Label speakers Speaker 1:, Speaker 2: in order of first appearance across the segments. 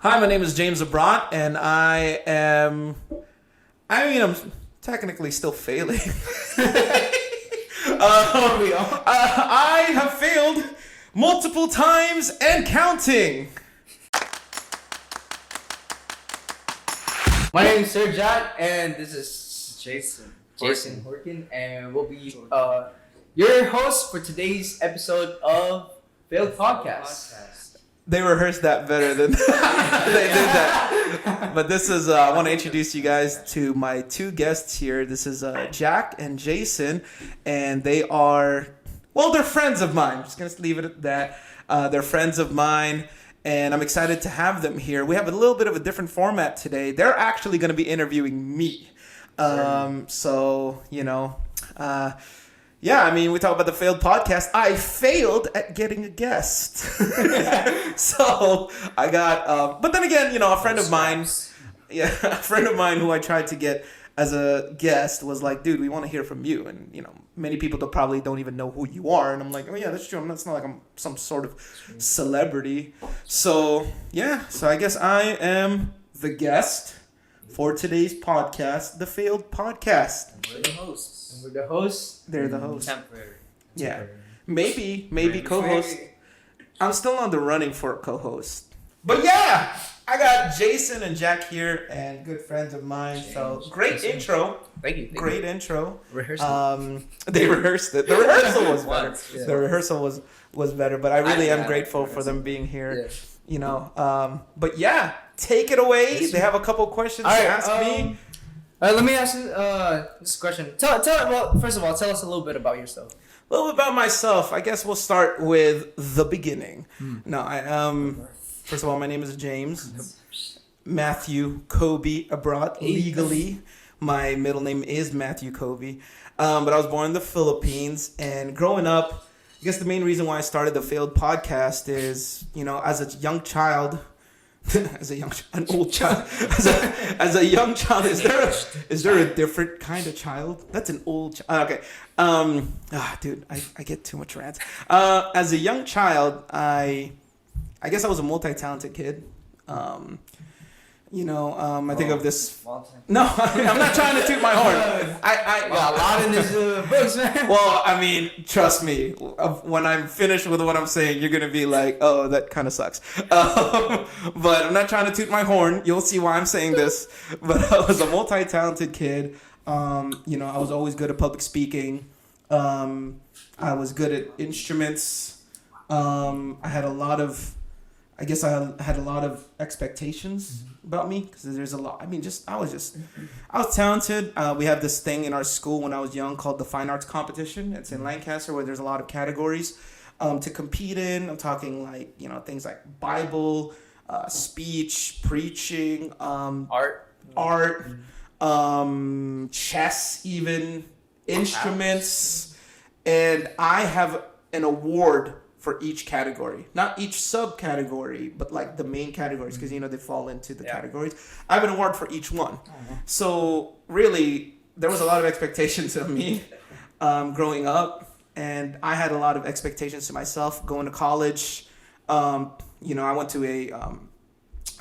Speaker 1: Hi, my name is James Abrot, and I'm technically still failing. I have failed multiple times and counting.
Speaker 2: My name is Sir Jot, and this is Jason Horkin, and we'll be your host for today's episode of Failed Podcast.
Speaker 1: They rehearsed that better than they did that. But this is, I want to introduce you guys to my two guests here. This is Jack and Jason, and they are, well, they're friends of mine. I'm just going to leave it at that. They're friends of mine, and I'm excited to have them here. We have a little bit of a different format today. They're actually going to be interviewing me. Yeah, I mean, we talk about the failed podcast. I failed at getting a guest. So I got, but then again, a friend of mine who I tried to get as a guest was like, dude, we want to hear from you. And, many people probably don't even know who you are. And I'm like, oh yeah, that's true. It's not like I'm some sort of celebrity. So I guess I am the guest for today's podcast, the failed podcast.
Speaker 2: And we're the hosts.
Speaker 1: They're the hosts.
Speaker 2: Temporary.
Speaker 1: Yeah. Maybe co-host. I'm still on the running for a co-host. But yeah, I got Jason and Jack here and good friends of mine. So great intro.
Speaker 2: Thank you.
Speaker 1: Great intro.
Speaker 2: Rehearsal.
Speaker 1: They rehearsed it. The rehearsal was better.
Speaker 2: Yeah.
Speaker 1: The rehearsal was better, but I really am grateful for them being here.
Speaker 2: Yeah.
Speaker 1: But yeah, take it away. They have a couple questions to ask me.
Speaker 2: Let me ask you this question. First of all, tell us a little bit about yourself.
Speaker 1: A little bit about myself. I guess we'll start with the beginning. No, first of all, my name is James Matthew Kobe Abrot. Legally, my middle name is Matthew Kobe. But I was born in the Philippines, and growing up, I guess the main reason why I started the failed podcast is, as a young child. As a young child, is there a different kind of child? That's an old child. Okay. Dude, I get too much rant. As a young child, I guess I was a multi-talented kid. I think of this. No, I'm not trying to toot my horn. I
Speaker 2: got a lot in this books, man.
Speaker 1: Well, I mean, trust me. When I'm finished with what I'm saying, you're gonna be like, "Oh, that kind of sucks." But I'm not trying to toot my horn. You'll see why I'm saying this. But I was a multi-talented kid. I was always good at public speaking. I was good at instruments. I had a lot of expectations about me because there's a lot. I mean, I was talented. We have this thing in our school when I was young called the Fine Arts Competition. It's in Lancaster where there's a lot of categories to compete in. I'm talking like, things like Bible, speech, preaching,
Speaker 2: art,
Speaker 1: chess, even instruments. And I have an award for each category, not each subcategory, but like the main categories, because they fall into the categories. I have an award for each one. So really, there was a lot of expectations of me growing up, and I had a lot of expectations to myself going to college. I went to a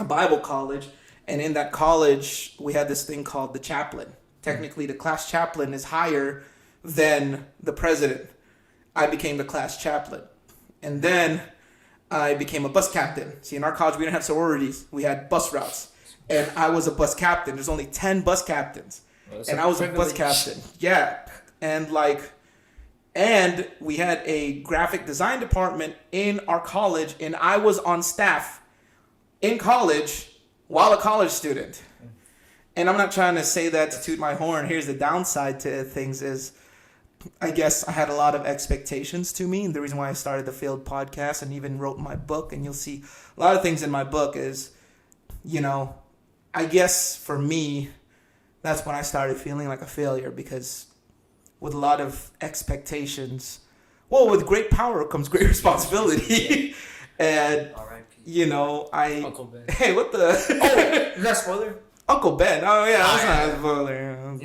Speaker 1: Bible college, and in that college, we had this thing called the chaplain. Technically, the class chaplain is higher than the president. I became the class chaplain. And then I became a bus captain. See, in our college, we didn't have sororities. We had bus routes. And I was a bus captain. There's only 10 bus captains. And I was a bus captain. Yeah. And we had a graphic design department in our college. And I was on staff in college while a college student. And I'm not trying to say that to toot my horn. Here's the downside to things is, I guess I had a lot of expectations to me, and the reason why I started the failed podcast and even wrote my book, and you'll see a lot of things in my book is, I guess for me, that's when I started feeling like a failure, because with a lot of expectations, with great power comes great responsibility. And,
Speaker 2: Uncle Ben.
Speaker 1: Hey, what the?
Speaker 2: Is that a spoiler?
Speaker 1: Uncle Ben. Oh, yeah, that's not a spoiler.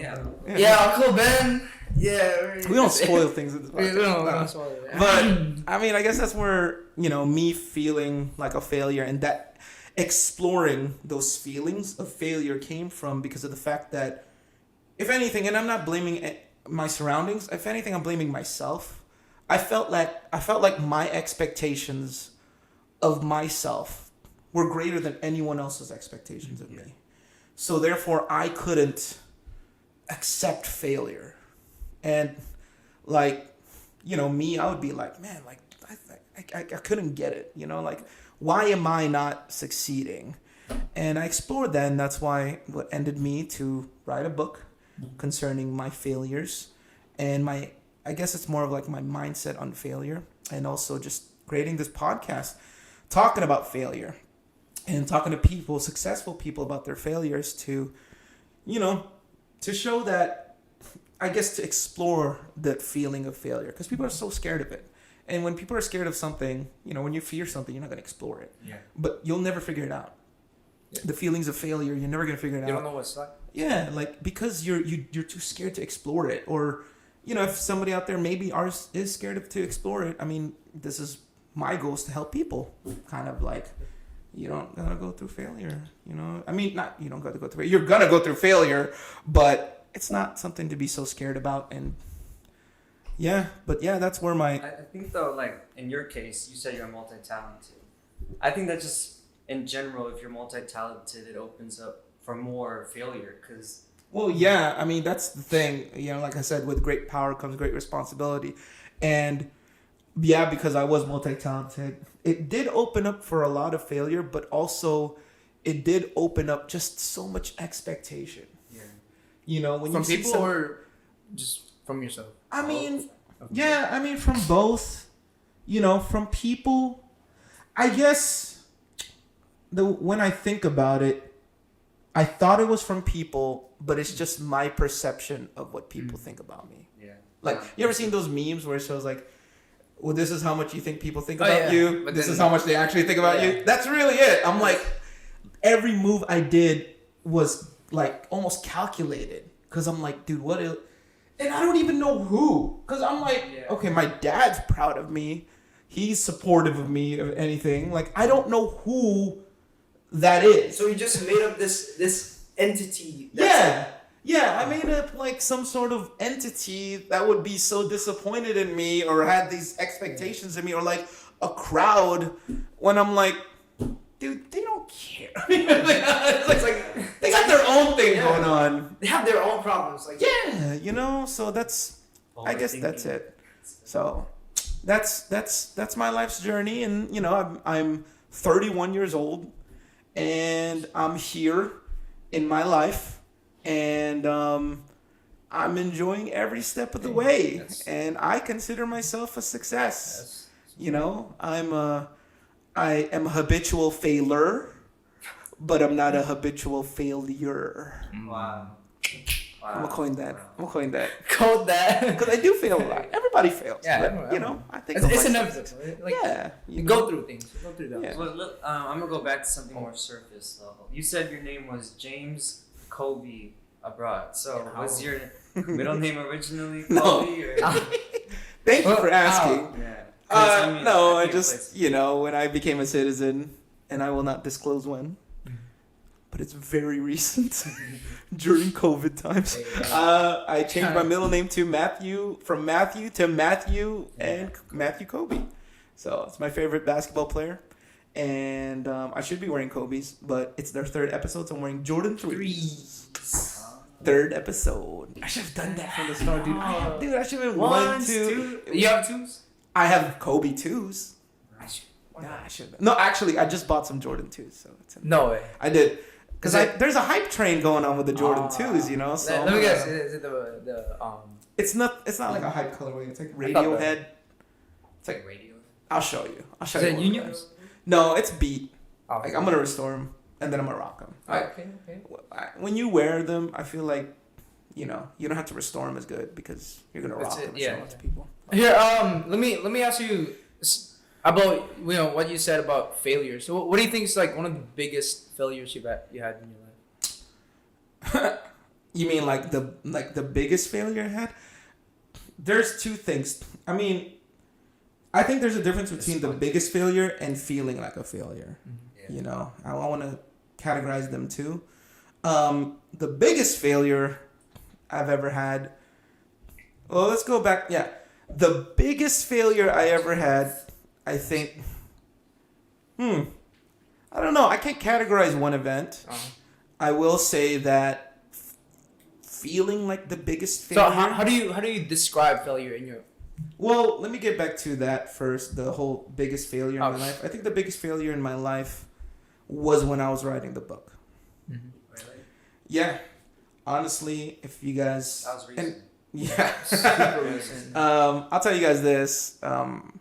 Speaker 2: Yeah, Uncle Ben. Yeah,
Speaker 1: we don't spoil things in this podcast.
Speaker 2: We don't spoil it.
Speaker 1: But I mean, I guess that's where me feeling like a failure, and that exploring those feelings of failure came from because of the fact that, if anything, and I'm not blaming my surroundings, if anything, I'm blaming myself. I felt like my expectations of myself were greater than anyone else's expectations of me. So therefore, I couldn't accept failure. And like, me, I would be like, man, like I couldn't get it, like, why am I not succeeding? And I explored that, and that's why what ended me to write a book concerning my failures and I guess it's more of like my mindset on failure, and also just creating this podcast talking about failure and talking to people, successful people, about their failures to show that, I guess, to explore that feeling of failure, because people are so scared of it. And when people are scared of something, when you fear something, you're not going to explore it. Yeah. But you'll never figure it out. Yeah. The feelings of failure, you're never going to figure it out.
Speaker 2: You don't know what's like.
Speaker 1: Yeah, like, because you're too scared to explore it. Or, if somebody out there maybe is scared to explore it, I mean, this is my goal, is to help people. Kind of like, you don't gotta go through failure, I mean, not, you don't gotta go through it. You're gonna go through failure, but it's not something to be so scared about. And that's where
Speaker 3: I think though, like in your case, you said you're multi-talented. I think that just in general, if you're multi-talented, it opens up for more failure, because.
Speaker 1: Well, yeah, I mean, that's the thing, like I said, with great power comes great responsibility. And yeah, because I was multi-talented, it did open up for a lot of failure, but also it did open up just so much expectation. Yeah. When
Speaker 2: from
Speaker 1: you see
Speaker 2: people or just from yourself?
Speaker 1: I mean, from both, from people. I guess when I think about it, I thought it was from people, but it's just my perception of what people think about me. Yeah. Like, you ever seen those memes where it shows like, well, this is how much you think people think about you, but this is how much they actually think about you? That's really it. I'm like, every move I did was like almost calculated, because I'm like, dude, and I don't even know who, because I'm like, okay, my dad's proud of me. He's supportive of me, of anything. Like, I don't know who that is.
Speaker 4: So you just made up this entity.
Speaker 1: Yeah, I made up like some sort of entity that would be so disappointed in me, or had these expectations in me, or like a crowd, when I'm like, dude, they don't care. It's like they got their own thing going on.
Speaker 4: They have their own problems. Like,
Speaker 1: so that's, I guess that's it. So that's my life's journey, and I'm 31 years old, and I'm here in my life. And I'm enjoying every step of the way, and I consider myself a success. I am a habitual failure, but I'm not a habitual failure.
Speaker 3: Wow.
Speaker 1: I'm gonna coin that.
Speaker 2: Code that.
Speaker 1: Because I do fail a lot. Everybody fails.
Speaker 2: Yeah,
Speaker 1: but, I think
Speaker 2: it's inevitable. Like, you go through things. You go through those.
Speaker 1: Yeah.
Speaker 3: Well, look, I'm gonna go back to something more surface level. You said your name was James Kobe Abroad. So was your middle name originally Kobe?
Speaker 1: No. Thank you for asking.
Speaker 3: Yeah.
Speaker 1: No, I just, when I became a citizen, and I will not disclose when, but it's very recent, during COVID times, I changed my middle name to Matthew, from Matthew to Matthew, and Matthew Kobe. So it's my favorite basketball player. And I should be wearing Kobe's, but it's their third episode, so I'm wearing Jordan 3s. Third episode. I should have done that from the start, dude. I should have been 1, 2.
Speaker 2: You have 2s?
Speaker 1: I have Kobe 2s. I should. No, actually, I just bought some Jordan 2s. So
Speaker 2: no way.
Speaker 1: I did. Because there's a hype train going on with the Jordan 2s, So
Speaker 2: let me guess. Is it the
Speaker 1: It's not like a hype colorway. It's like Radiohead.
Speaker 3: It's like Radiohead.
Speaker 1: I'll show you.
Speaker 2: Is it Union?
Speaker 1: No, it's Beat.
Speaker 2: Oh,
Speaker 1: like, I'm gonna restore them, and then I'm gonna rock them.
Speaker 2: Okay.
Speaker 1: When you wear them, I feel like, you don't have to restore them as good, because you're gonna rock them and show it to people.
Speaker 2: Here, let me ask you about what you said about failure. So, what do you think is like one of the biggest failures you had in your life?
Speaker 1: You mean like the biggest failure I had? There's two things. I mean, I think there's a difference between the biggest failure and feeling like a failure. You know, I want to categorize them too. The biggest failure I've ever had. Well, let's go back. Yeah. The biggest failure I ever had, I think. I don't know. I can't categorize one event. I will say that feeling like the biggest failure.
Speaker 2: So how do you describe failure in your?
Speaker 1: Well, let me get back to that first. The whole biggest failure in my life. I think the biggest failure in my life was when I was writing the book.
Speaker 3: Mm-hmm. Really?
Speaker 1: Yeah. Honestly, if you guys.
Speaker 3: That was recent.
Speaker 1: Yeah.
Speaker 2: Super recent.
Speaker 1: I'll tell you guys this. I'm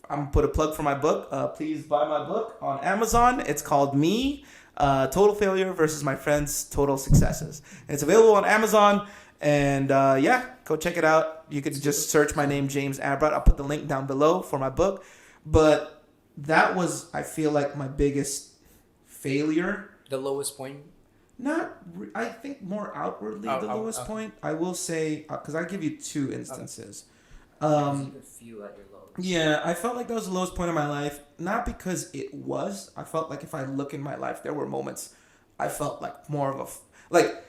Speaker 1: gonna put a plug for my book. Please buy my book on Amazon. It's called Me, Total Failure versus My Friends' Total Successes. And it's available on Amazon. And yeah, go check it out. You could just search my name, James Abrott. I'll put the link down below for my book. But that was, I feel like, my biggest failure.
Speaker 2: The lowest point.
Speaker 1: I think more outwardly the lowest point. I will say, because I give you two instances.
Speaker 3: You could feel at your lowest.
Speaker 1: Yeah, I felt like that was the lowest point of my life. Not because it was. I felt like if I look in my life, there were moments I felt like more of like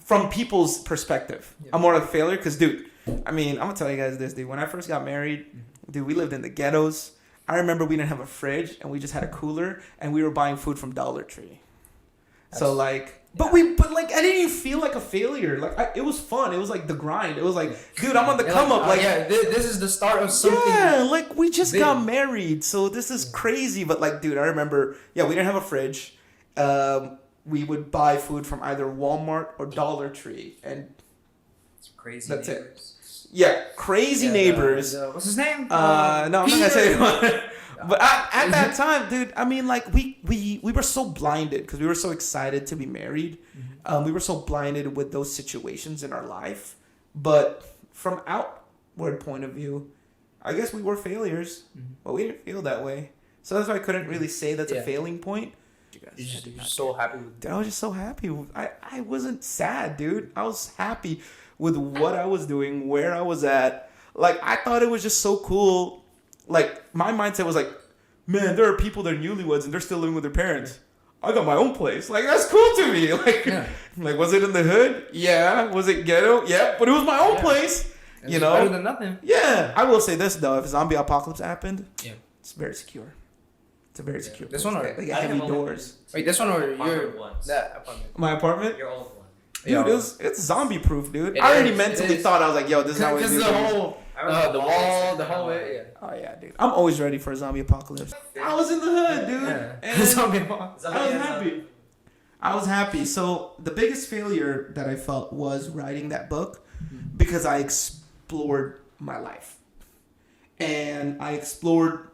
Speaker 1: from people's perspective. I'm more of a failure because, dude, I mean, I'm going to tell you guys this, dude. When I first got married, dude, we lived in the ghettos. I remember we didn't have a fridge and we just had a cooler and we were buying food from Dollar Tree. So like, but like, I didn't even feel like a failure. Like, it was fun. It was like the grind. It was like, dude, I'm on the come up. Like,
Speaker 2: this is the start of something.
Speaker 1: Yeah, like we just got married, so this is crazy. But like, dude, I remember, we didn't have a fridge. We would buy food from either Walmart or Dollar Tree, and
Speaker 3: it's crazy.
Speaker 1: That's
Speaker 3: neighbors.
Speaker 1: it. Yeah, crazy neighbors.
Speaker 2: What's his name?
Speaker 1: No, I'm not gonna say it. But at that time, dude, I mean, like, we were so blinded because we were so excited to be married. We were so blinded with those situations in our life. But from outward point of view, I guess we were failures, but we didn't feel that way. So that's why I couldn't really say that's a failing point.
Speaker 2: You're just so happy with
Speaker 1: Dude, I was just so happy. I wasn't sad, dude. I was happy with what I was doing, where I was at. Like, I thought it was just so cool. Like, my mindset was like, man, there are people that are newlyweds and they're still living with their parents. I got my own place. Like, that's cool to me. Like, like, was it in the hood? Yeah. Was it ghetto? Yeah. But it was my own place.
Speaker 2: It's better than nothing.
Speaker 1: Yeah. I will say this, though. If a zombie apocalypse happened, it's very secure. It's a very secure
Speaker 2: This
Speaker 1: place.
Speaker 2: one or
Speaker 1: they got heavy doors.
Speaker 2: Wait, this one or your
Speaker 3: ones.
Speaker 2: that apartment?
Speaker 1: My apartment?
Speaker 3: Your old one.
Speaker 1: Dude, it's zombie proof, dude.
Speaker 2: It
Speaker 1: I already
Speaker 2: is,
Speaker 1: mentally thought, I was like, yo, this is not what
Speaker 2: Because the whole the wall, the hallway. Yeah.
Speaker 1: Oh yeah, dude. I'm always ready for a zombie apocalypse. I was in the hood, dude.
Speaker 2: Yeah.
Speaker 1: And
Speaker 2: Zombie apocalypse.
Speaker 1: I was happy. I was happy. So the biggest failure that I felt was writing that book because I explored my life. And I explored,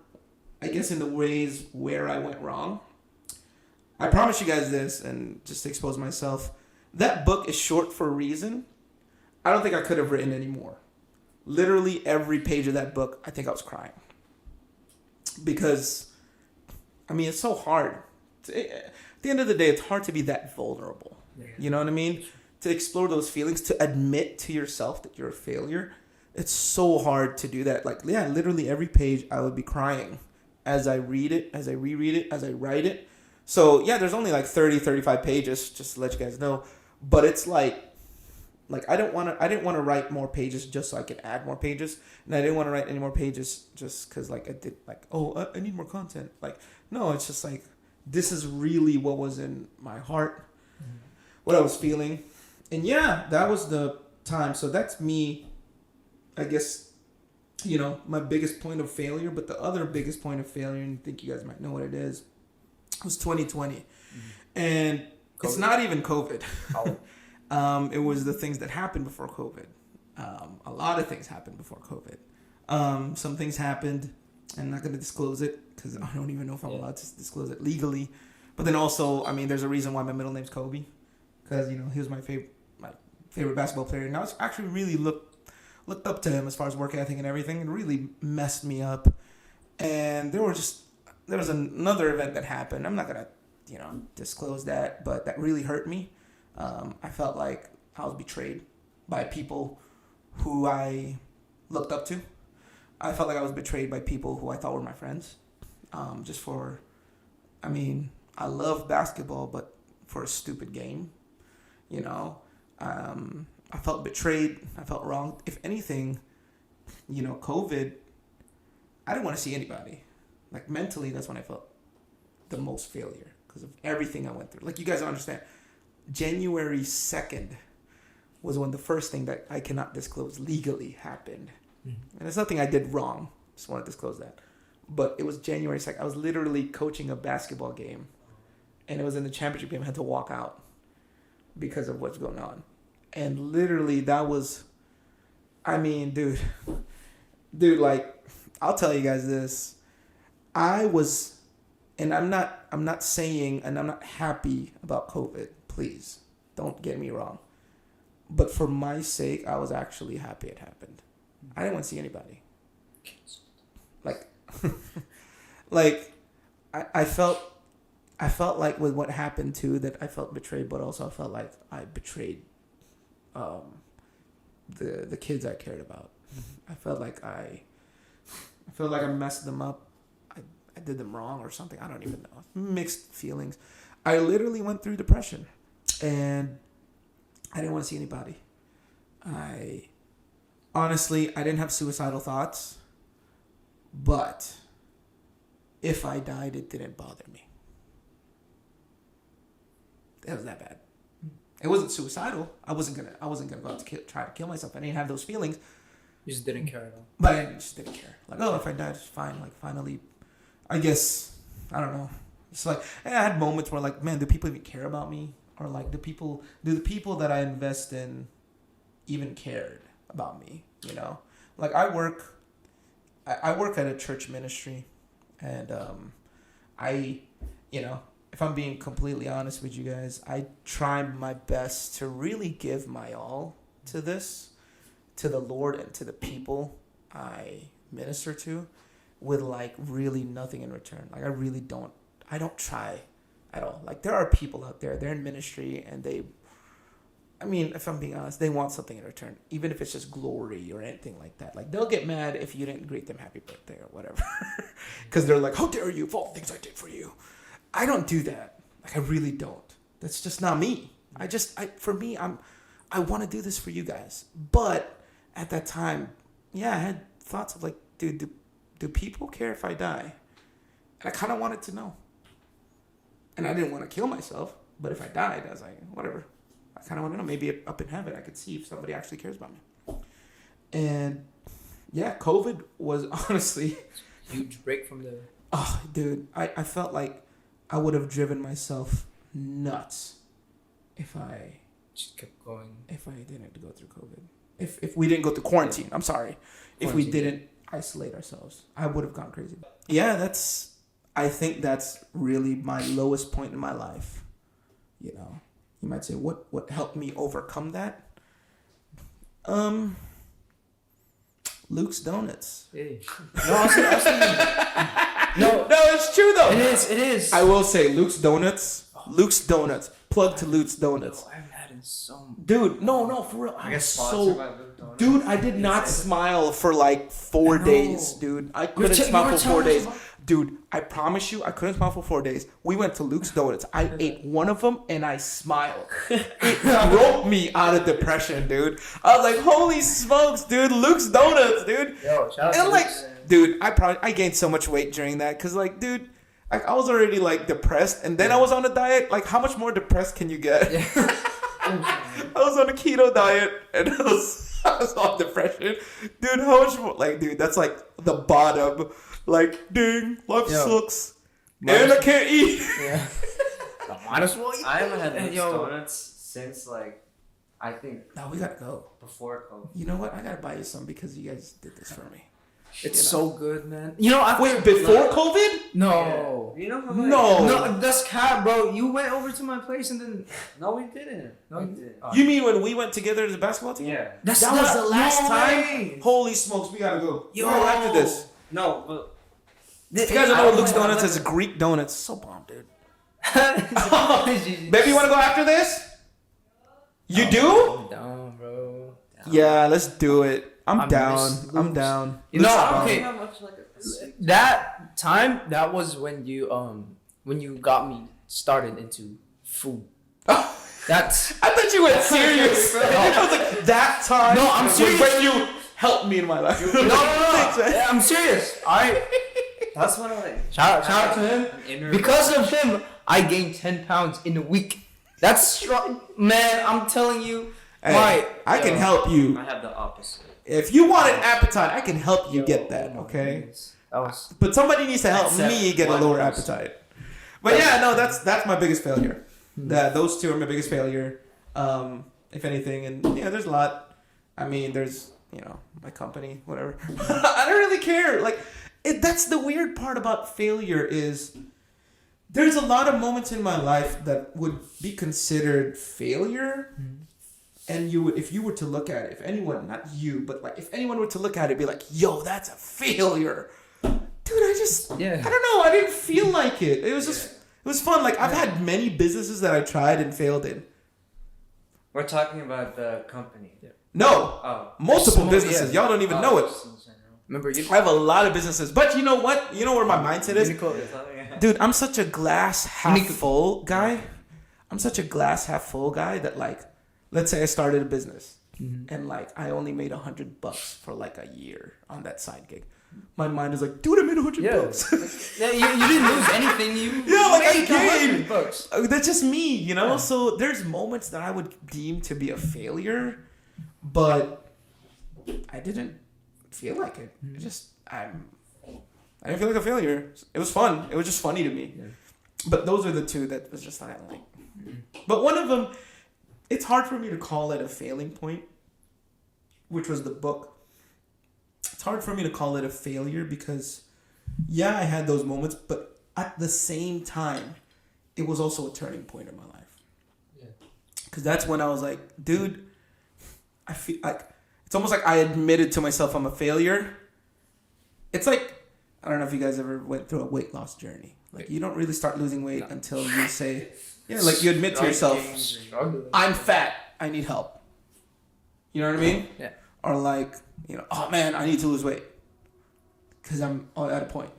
Speaker 1: I guess, in the ways where I went wrong. I promise you guys this, and just to expose myself, that book is short for a reason. I don't think I could have written any more. Literally every page of that book, I think I was crying. Because, I mean, it's so hard. At the end of the day, it's hard to be that vulnerable. You know what I mean? To explore those feelings, to admit to yourself that you're a failure. It's so hard to do that. Like, yeah, literally every page I would be crying as I read it, as I reread it, as I write it. So, yeah, there's only like 30, 35 pages, just to let you guys know. But it's like I didn't want to write more pages just so I could add more pages, and I didn't want to write any more pages just because like I did like, I need more content. Like, no, it's just like this is really what was in my heart, what I was feeling, and yeah, that was the time. So that's me, I guess, my biggest point of failure. But the other biggest point of failure, and I think you guys might know what it is, was 2020, and COVID. It's not even COVID. It was the things that happened before COVID. A lot of things happened before COVID. Some things happened, and I'm not going to disclose it because I don't even know if I'm allowed to disclose it legally. But then also, I mean, there's a reason why my middle name's Kobe, because he was my favorite basketball player, and I was actually really looked up to him as far as work ethic and everything. It really messed me up. And there was another event that happened. I'm not gonna disclose that, but that really hurt me. I felt like I was betrayed by people who I looked up to. I felt like I was betrayed by people who I thought were my friends. I love basketball, but for a stupid game, you know, I felt betrayed. I felt wrong. If anything, you know, COVID, I didn't want to see anybody. Like mentally, that's when I felt the most failure because of everything I went through. Like you guys don't understand. January 2nd was when the first thing that I cannot disclose legally happened. And it's nothing I did wrong. Just want to disclose that. But it was January 2nd. I was literally coaching a basketball game. And it was in the championship game. I had to walk out because of what's going on. And literally that was, I mean, dude, like, I'll tell you guys this. I was, and I'm not saying, and I'm not happy about COVID. Please, don't get me wrong. But for my sake, I was actually happy it happened. I didn't want to see anybody. Like, like, I felt like with what happened too, that I felt betrayed, but also I felt like I betrayed the kids I cared about. I felt like I messed them up. I did them wrong or something. I don't even know. Mixed feelings. I literally went through depression, and I didn't want to see anybody. Honestly, I didn't have suicidal thoughts, but if I died, it didn't bother me. It was that bad. It wasn't suicidal. I wasn't gonna go out to try to kill myself. I didn't have those feelings.
Speaker 2: You just didn't care at all.
Speaker 1: But I just didn't care. Like, oh, if I died, it's fine. Like, finally, I guess, I don't know. It's like, I had moments where, like, man, do people even care about me? Or, like, do the people that I invest in even cared about me, you know? Like, I work at a church ministry, and you know, if I'm being completely honest with you guys, I try my best to really give my all to this, to the Lord and to the people I minister to, with like really nothing in return. Like I don't try at all. Like there are people out there, they're in ministry and I mean, if I'm being honest, they want something in return, even if it's just glory or anything like that. Like they'll get mad if you didn't greet them happy birthday or whatever, because they're like, how dare you, of all the things I did for you. I don't do that. Like I really don't. That's just not me. I want to do this for you guys. But at that time, yeah, I had thoughts of like, dude, do people care if I die? And I kind of wanted to know. And I didn't want to kill myself, but if I died, I was like, whatever. I kind of want to know. Maybe up in heaven, I could see if somebody actually cares about me. And yeah, COVID was honestly
Speaker 2: huge break from the.
Speaker 1: Oh, dude, I felt like I would have driven myself nuts if I
Speaker 2: just kept going.
Speaker 1: If I didn't go through COVID. If we didn't go through quarantine. I'm sorry. If we didn't isolate ourselves, I would have gone crazy. Yeah, I think that's really my lowest point in my life. You know, you might say, what helped me overcome that? Luke's Donuts.
Speaker 2: Hey. No, honestly,
Speaker 1: no, it's true though.
Speaker 2: It is.
Speaker 1: I will say Luke's Donuts. Luke's Donuts. Plug to Luke's Donuts.
Speaker 2: I haven't had it so.
Speaker 1: Dude, no, for real.
Speaker 3: I guess sponsored by Luke Donuts.
Speaker 1: Dude, I did not smile for like 4 days, dude. I couldn't smile for 4 days. Dude, I promise you, I couldn't smile for 4 days. We went to Luke's Donuts. I ate one of them and I smiled. It broke me out of depression, dude. I was like, holy smokes, dude. Luke's Donuts, dude.
Speaker 2: Yo, shout out
Speaker 1: and
Speaker 2: to
Speaker 1: like,
Speaker 2: Luke's.
Speaker 1: dude, I gained so much weight during that. Because like, dude, like I was already like depressed. And then I was on a diet. Like, how much more depressed can you get?
Speaker 2: Yeah.
Speaker 1: I was on a keto diet and I was on depression. Dude, how much more? Like, dude, that's like the bottom. Like, ding, life sucks. And I can't eat.
Speaker 2: Yeah. Might as well eat.
Speaker 3: I haven't had Luke's Donuts since like, I think.
Speaker 1: No, we gotta go.
Speaker 3: Before COVID.
Speaker 1: You know what? I gotta buy you some because you guys did this for me.
Speaker 2: It's so good, man. You know,
Speaker 1: wait, before COVID?
Speaker 2: No.
Speaker 3: Yeah. You know how
Speaker 1: No.
Speaker 2: That's cat, bro. You went over to my place and then.
Speaker 3: No, we didn't.
Speaker 2: No,
Speaker 3: we didn't.
Speaker 1: You mean when we went together as a basketball team?
Speaker 3: Yeah.
Speaker 1: That was the last time?
Speaker 2: way.
Speaker 1: Holy smokes, we gotta go.
Speaker 2: Yo.
Speaker 1: We're after this.
Speaker 3: No, but.
Speaker 1: If you guys don't know what Luke's Donuts is, Greek donuts. So bomb, dude. Baby, you wanna go after this? You do?
Speaker 2: I'm down, bro. Down.
Speaker 1: Yeah, let's do it. I'm down.
Speaker 2: Luke's.
Speaker 1: I'm down.
Speaker 2: You know,
Speaker 3: I
Speaker 2: okay.
Speaker 3: don't have much like a
Speaker 2: That time, that was when you got me started into food.
Speaker 1: Oh,
Speaker 2: That's
Speaker 1: I thought you went serious. I was like, that time.
Speaker 2: No, I'm
Speaker 1: was
Speaker 2: serious.
Speaker 1: when you helped me in my life.
Speaker 2: no. Yeah, I'm serious. All right.
Speaker 3: That's one of like.
Speaker 2: Shout out to him. Because of him, I gained 10 pounds in a week. That's strong, man. I'm telling you.
Speaker 1: Hey, I can help you.
Speaker 3: I have the opposite.
Speaker 1: If you want an appetite, I can help you get that. Okay.
Speaker 2: That was.
Speaker 1: But somebody needs to help
Speaker 3: Except
Speaker 1: me get a
Speaker 3: one
Speaker 1: lower
Speaker 3: person.
Speaker 1: appetite. But yeah, no, that's my biggest failure. Those two are my biggest failure. If anything, and yeah, there's a lot. I mean, there's my company, whatever. I don't really care. Like, that's the weird part about failure is there's a lot of moments in my life that would be considered failure. And you would, if you were to look at it, if anyone, not you, but like if anyone were to look at it, be like, "Yo, that's a failure." Dude, I don't know. I didn't feel like it. It was just, it was fun. Like I've had many businesses that I tried and failed in.
Speaker 3: We're talking about the company.
Speaker 1: No,
Speaker 3: Oh.
Speaker 1: multiple
Speaker 2: Small-
Speaker 1: businesses.
Speaker 2: yeah.
Speaker 1: Y'all don't even know it.
Speaker 2: Remember you?
Speaker 1: I have a lot of businesses, but you know what? You know where my mindset is, dude. I'm such a glass half full guy. I'm such a glass half full guy that like, let's say I started a business and like I only made $100 for like a year on that side gig. My mind is like, dude, I made $100.
Speaker 2: Yeah, you didn't lose anything. You
Speaker 1: Like I
Speaker 2: made
Speaker 1: gained.
Speaker 2: $100.
Speaker 1: That's just me, you know. So there's moments that I would deem to be a failure, but I didn't feel like it. It just I didn't feel like a failure. It was fun. It was just funny to me. But those are the two that was just like. But one of them, it's hard for me to call it a failing point, which was the book. It's hard for me to call it a failure because, yeah, I had those moments, but at the same time, it was also a turning point in my life. Yeah. Because that's when I was like, dude, I feel like, it's almost like I admitted to myself I'm a failure. It's like, I don't know if you guys ever went through a weight loss journey. Like, you don't really start losing weight until you say, yeah, like you admit to yourself, I'm fat, I need help. You know what I mean?
Speaker 2: Yeah.
Speaker 1: Or like, oh man, I need to lose weight because I'm at a point,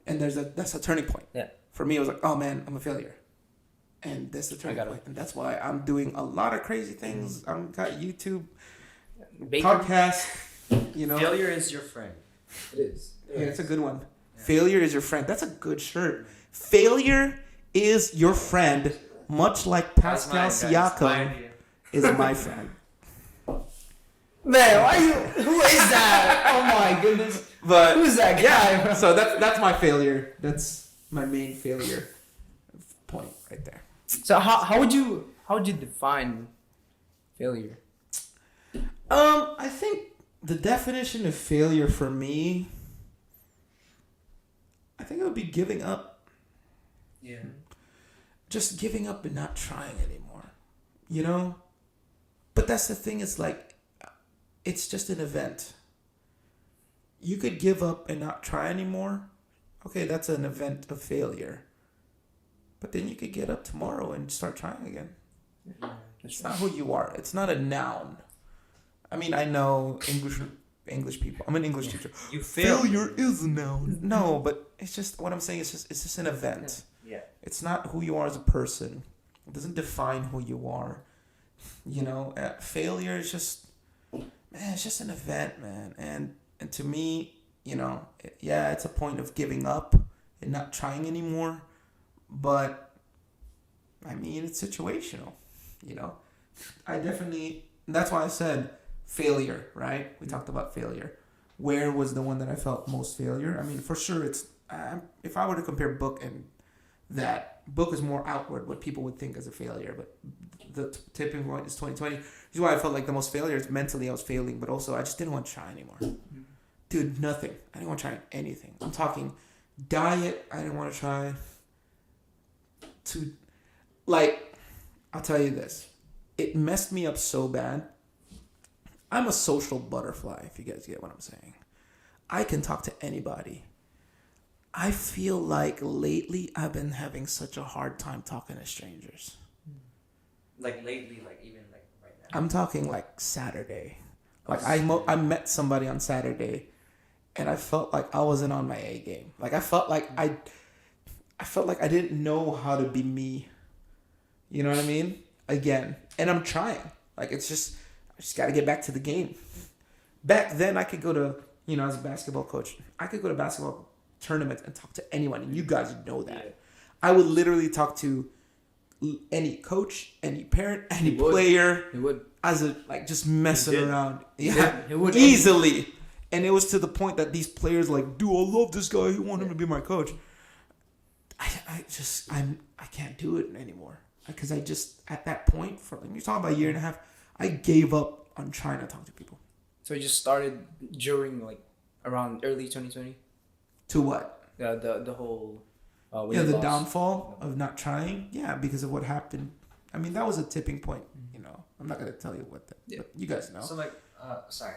Speaker 1: and that's a turning point.
Speaker 2: Yeah.
Speaker 1: For me, it was like, oh man, I'm a failure, and that's the turning point, and that's why I'm doing a lot of crazy things. I'm got YouTube, podcast.
Speaker 3: Failure is your friend.
Speaker 4: It is.
Speaker 1: Yeah, it's a good one. Yeah. Failure is your friend. That's a good shirt. Failure is your friend, much like Pascal Siakam is my friend.
Speaker 2: Man, who is that? Oh my goodness.
Speaker 1: But
Speaker 2: who's that guy?
Speaker 1: Yeah, so that's my failure. That's my main failure point right there.
Speaker 2: So how would you define failure?
Speaker 1: I think the definition of failure for me, I think it would be giving up.
Speaker 3: Yeah.
Speaker 1: Just giving up and not trying anymore. But that's the thing, it's like, it's just an event. You could give up and not try anymore. Okay, that's an event of failure. But then you could get up tomorrow and start trying again. It's not who you are. It's not a noun. I mean, I know English people. I'm an English teacher.
Speaker 3: You failure
Speaker 1: is a noun. No, but it's just what I'm saying is it's just an event.
Speaker 3: Yeah.
Speaker 1: It's not who you are as a person. It doesn't define who you are. Failure is just, man, it's just an event, man. And to me, it's a point of giving up and not trying anymore. But, I mean, it's situational, that's why I said failure, right? We talked about failure. Where was the one that I felt most failure? I mean, for sure, it's, if I were to compare book and that, book is more outward, what people would think as a failure, but the tipping point is 2020. This is why I felt like the most failure is mentally I was failing, but also I just didn't want to try anymore. Dude, nothing. I didn't want to try anything. I'm talking diet. I didn't want to try. I'll tell you this. It messed me up so bad. I'm a social butterfly, if you guys get what I'm saying. I can talk to anybody. I feel like lately I've been having such a hard time talking to strangers.
Speaker 3: Like lately, like even like right now.
Speaker 1: I'm talking like Saturday. Like I met somebody on Saturday, and I felt like I wasn't on my A game. Like I felt like I I felt like I didn't know how to be me. You know what I mean? Again. And I'm trying. Like, I just got to get back to the game. Back then, I could go to, as a basketball coach, I could go to basketball tournaments and talk to anyone. And you guys know that.
Speaker 2: Yeah.
Speaker 1: I would literally talk to any coach, any parent, any player.
Speaker 2: He would.
Speaker 1: As a, just messing around. Yeah.
Speaker 2: He would.
Speaker 1: Easily. And it was to the point that these players like, dude, I love this guy. I want him to be my coach. I can't do it anymore. Because I just, at that point, you're talking about a year and a half, I gave up on trying to talk to people.
Speaker 2: So you just started during around early 2020?
Speaker 1: To what?
Speaker 2: The whole...
Speaker 1: the downfall of not trying. Yeah, because of what happened. I mean, that was a tipping point, I'm not going to tell you what but you guys know.
Speaker 3: So, sorry.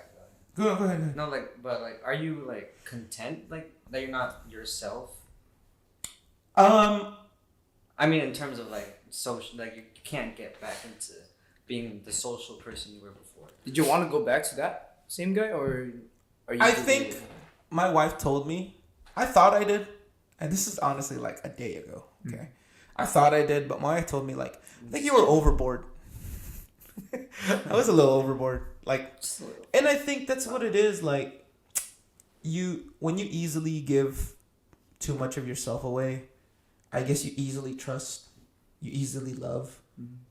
Speaker 1: Go ahead.
Speaker 3: No, but are you, content, that you're not yourself? I mean, in terms of, social, you can't get back into being the social person you were before.
Speaker 2: Did you want to go back to that same guy, or are you...
Speaker 1: I think my wife told me. I thought I did. And this is honestly, a day ago, okay? Mm-hmm. I thought I did, but my wife told me, I think you were overboard. I was a little overboard. And I think that's what it is, when you easily give too much of yourself away, I guess you easily trust, you easily love,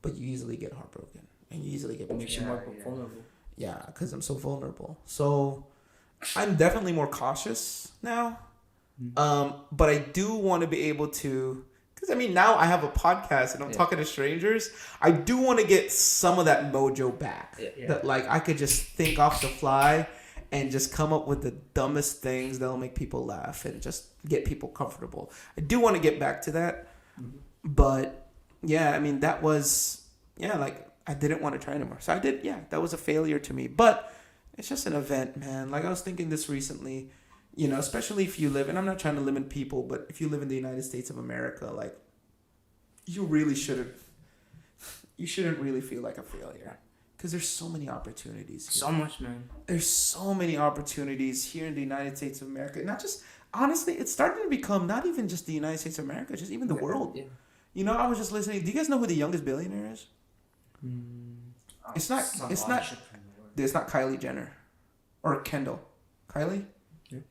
Speaker 1: but you easily get heartbroken. And you easily get...
Speaker 2: It makes you more vulnerable.
Speaker 1: Yeah, because I'm so vulnerable. So I'm definitely more cautious now. But I do want to be able to... Because, now I have a podcast and I'm talking to strangers. I do want to get some of that mojo back. Yeah. That, I could just think off the fly and just come up with the dumbest things that'll make people laugh and just get people comfortable. I do want to get back to that. Mm-hmm. But, yeah, that was... Yeah, I didn't want to try anymore. So I did, that was a failure to me. But it's just an event, man. I was thinking this recently... especially if you live, and I'm not trying to limit people, but if you live in the United States of America, you really shouldn't really feel like a failure. Because there's so many opportunities here.
Speaker 2: So much, man.
Speaker 1: There's so many opportunities here in the United States of America. Not just, honestly, it's starting to become not even just the United States of America, just even the world. Yeah. I was just listening. Do you guys know who the youngest billionaire is? It's not Kylie Jenner or Kendall. Kylie?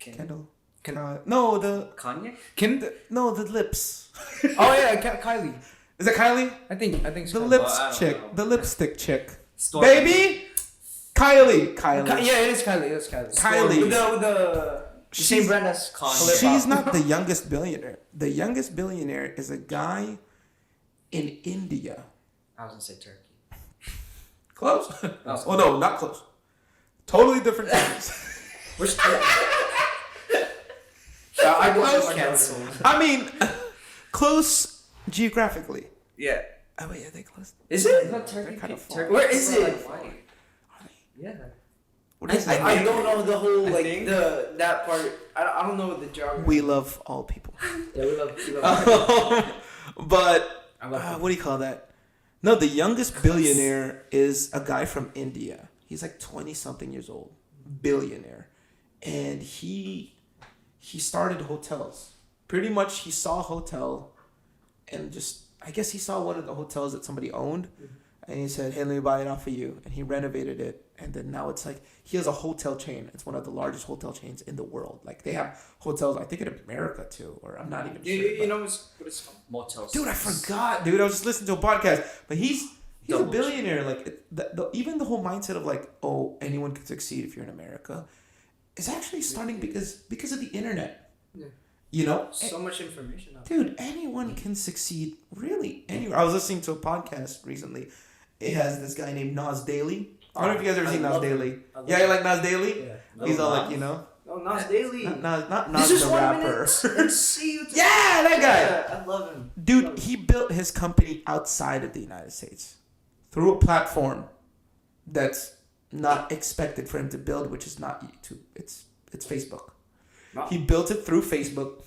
Speaker 1: Kendall. No, the...
Speaker 3: Kanye?
Speaker 2: Kim?
Speaker 1: The lips.
Speaker 2: Oh, yeah, Kylie.
Speaker 1: Is it Kylie?
Speaker 2: I think so.
Speaker 1: The lips chick. The lipstick chick. Baby? Kylie.
Speaker 2: Yeah, it is Kylie.
Speaker 1: Kylie.
Speaker 2: With the same brand as Kanye.
Speaker 1: She's not the youngest billionaire. The youngest billionaire is a guy in India.
Speaker 3: I was going to say Turkey.
Speaker 1: Close? Oh, no, not close. Totally different things.
Speaker 3: Where's Turkey?
Speaker 2: I was canceled.
Speaker 1: Close geographically.
Speaker 2: Yeah.
Speaker 1: Oh, wait, are they close?
Speaker 2: Is it?
Speaker 3: Not Turkey.
Speaker 1: Kind of
Speaker 3: Turkey.
Speaker 2: Where is it?
Speaker 3: Yeah.
Speaker 1: What is
Speaker 2: I
Speaker 1: it?
Speaker 2: don't know the whole, that part. I don't know the geography.
Speaker 1: We love all people.
Speaker 2: Yeah, we love
Speaker 1: But, what do you call that? No, the youngest billionaire is a guy from India. He's 20-something years old. Billionaire. And he started hotels. Pretty much he saw a hotel and I guess he saw one of the hotels that somebody owned, and he said, hey, let me buy it off of you. And he renovated it, and then now it's he has a hotel chain. It's one of the largest hotel chains in the world. They have hotels, I think, in America too, or I'm not even sure.
Speaker 2: You know what it's called?
Speaker 3: Motels.
Speaker 1: Dude, I forgot. Dude, I was just listening to a podcast, but he's a billionaire. Even the whole mindset of anyone can succeed if you're in America is actually starting because of the internet. Yeah.
Speaker 2: So much information.
Speaker 1: Dude, anyone can succeed really anywhere. I was listening to a podcast recently. It has this guy named Nas Daily. I don't know if you guys ever seen Nas Daily. Yeah, you like Nas Daily?
Speaker 2: Yeah.
Speaker 1: He's all
Speaker 2: No, Nas Daily.
Speaker 1: Not Nas the rapper.
Speaker 2: And see you.
Speaker 1: Yeah, that guy.
Speaker 2: Yeah, I love him.
Speaker 1: Dude, he built his company outside of the United States through a platform that's not expected for him to build, which is not YouTube. It's Facebook. Wow. He built it through Facebook,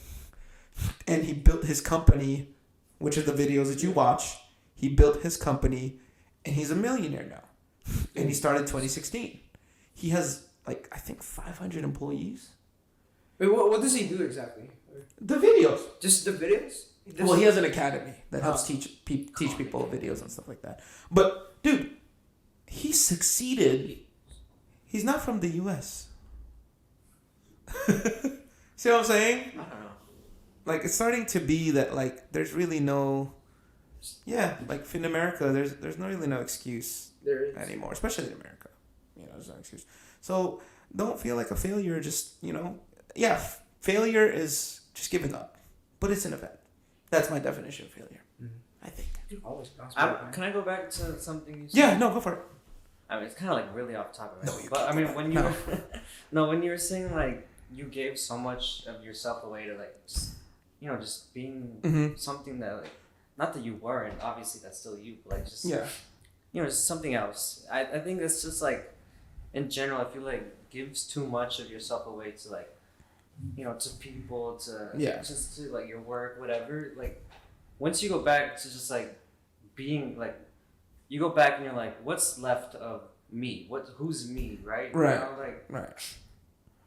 Speaker 1: and he built his company, which are the videos that you watch. He built his company, and he's a millionaire now. And he started 2016. He has, I think 500 employees.
Speaker 2: Wait, what does he do exactly?
Speaker 1: The videos.
Speaker 2: Just the videos?
Speaker 1: Well, he has an academy that helps teach people videos and stuff like that. But dude, he succeeded. He's not from the U.S. See what I'm saying?
Speaker 4: I don't know.
Speaker 1: Like, it's starting to be that, like, there's really no, like in America, there's no really no excuse
Speaker 2: There is.
Speaker 1: anymore, especially in America. There's no excuse. So don't feel like a failure. Just failure is just giving up, but it's an event. That's my definition of failure.
Speaker 2: Mm-hmm.
Speaker 1: I think.
Speaker 2: Always bounce back, man.
Speaker 3: Can I go back to something you said?
Speaker 1: Yeah, no, go for it.
Speaker 3: I mean, it's kind of like really off topic.
Speaker 1: No,
Speaker 3: Right?
Speaker 1: you
Speaker 3: But I
Speaker 1: can't
Speaker 3: mean,
Speaker 1: go
Speaker 3: when
Speaker 1: back.
Speaker 3: you when you were saying like you gave so much of yourself away to like just being something that like not that you weren't, obviously that's still you, but like just just something else. I think that's just like in general, I feel like gives too much of yourself away to like to people, to just to like your work, whatever. Like once you go back to just like being like, you go back and you're like, what's left of me? Who's me, right?
Speaker 1: Right.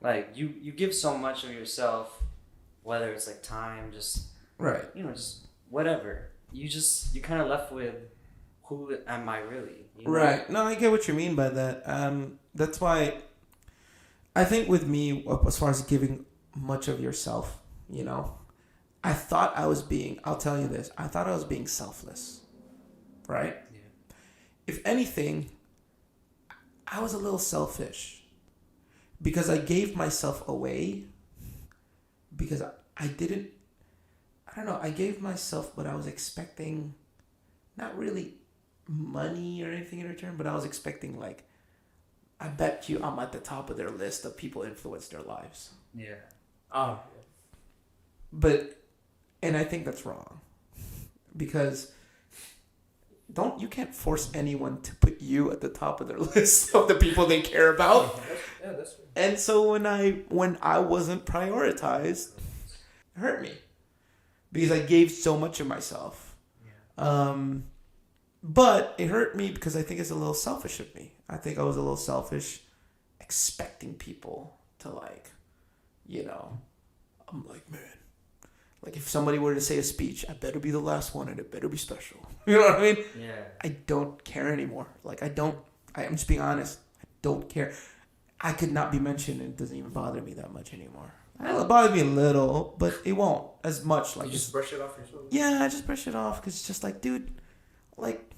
Speaker 3: Like you give so much of yourself, whether it's like time, just just whatever. You kind of left with, who am I really?
Speaker 1: Right. No, I get what you mean by that. That's why I think with me, as far as giving much of yourself, I thought I was being, I'll tell you this, I thought I was being selfless. Right?
Speaker 2: Yeah.
Speaker 1: If anything, I was a little selfish because I gave myself away because I gave myself, but I was expecting not really money or anything in return, but I was expecting like, I bet you I'm at the top of their list of people influence their lives.
Speaker 3: Yeah.
Speaker 2: Oh.
Speaker 1: And I think that's wrong because you can't force anyone to put you at the top of their list of the people they care about.
Speaker 2: That's true.
Speaker 1: And so when I wasn't prioritized, it hurt me because I gave so much of myself.
Speaker 2: Yeah.
Speaker 1: But it hurt me because I think it's a little selfish of me. I think I was a little selfish expecting people to like, I'm like, man, like if somebody were to say a speech, I better be the last one and it better be special. You know what I mean?
Speaker 3: Yeah.
Speaker 1: I don't care anymore. Like I'm just being honest. I don't care. I could not be mentioned and it doesn't even bother me that much anymore. It'll bother me a little, but it won't as much. Like
Speaker 2: You just brush it off yourself?
Speaker 1: yeah, I just brush it off because it's just like, dude, like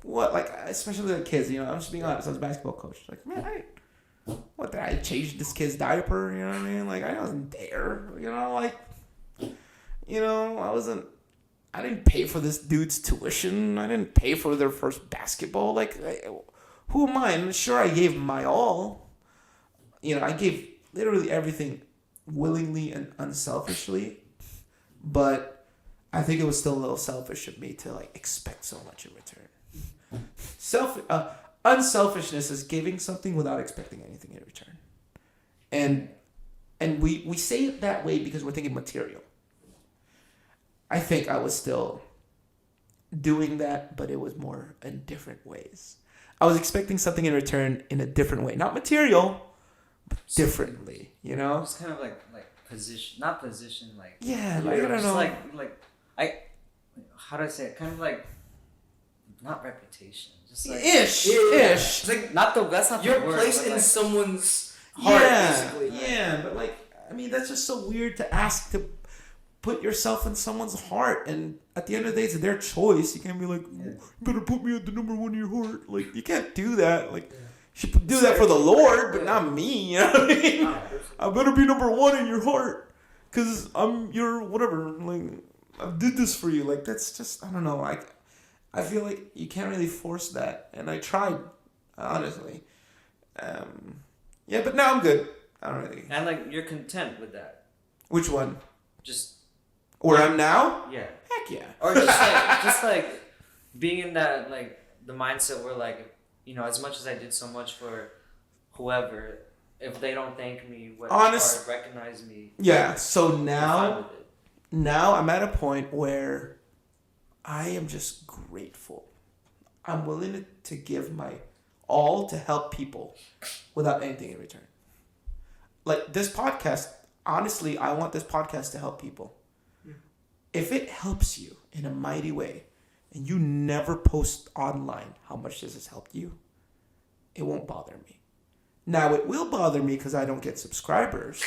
Speaker 1: what? Like especially the kids, I'm just being honest. I was a basketball coach. Like, man, did I change this kid's diaper? You know what I mean? Like I wasn't there. I didn't pay for this dude's tuition. I didn't pay for their first basketball. Like, who am I? And sure, I gave my all. I gave literally everything willingly and unselfishly. But I think it was still a little selfish of me to, like, expect so much in return. Unselfishness is giving something without expecting anything in return. And we say it that way because we're thinking material. I think I was still doing that, but it was more in different ways. I was expecting something in return in a different way. Not material, but differently,
Speaker 3: It's kind of like position, not position, like...
Speaker 1: Yeah, like, I don't know.
Speaker 3: How do I say it? Kind of like, not reputation. Just like...
Speaker 1: Ish.
Speaker 4: It's like
Speaker 3: That's not
Speaker 4: your
Speaker 3: the word.
Speaker 4: place
Speaker 3: but
Speaker 4: in
Speaker 3: like,
Speaker 4: someone's heart, basically.
Speaker 1: Yeah, but that's just so weird to ask to put yourself in someone's heart, and at the end of the day, it's their choice. You can't be like, you better put me at the number one in your heart. Like, you can't do that. Like, you should do that for the Lord, but not me. You know what I mean? I better be number one in your heart, cause I'm your whatever. Like, I did this for you. Like, that's just, I don't know. I feel like you can't really force that, and I tried, honestly. But now I'm good. I don't really.
Speaker 3: And like you're content with that.
Speaker 1: Which one?
Speaker 3: Just
Speaker 1: where I'm now?
Speaker 3: Yeah.
Speaker 1: Heck yeah.
Speaker 3: Or just like being in that like the mindset where like as much as I did so much for whoever, if they don't thank me, or recognize me.
Speaker 1: Yeah. So
Speaker 3: I'm
Speaker 1: now I'm at a point where I am just grateful. I'm willing to give my all to help people without anything in return. Like this podcast, honestly, I want this podcast to help people. if it helps you in a mighty way and you never post online how much this has helped you, it won't bother me. Now, it will bother me because I don't get subscribers.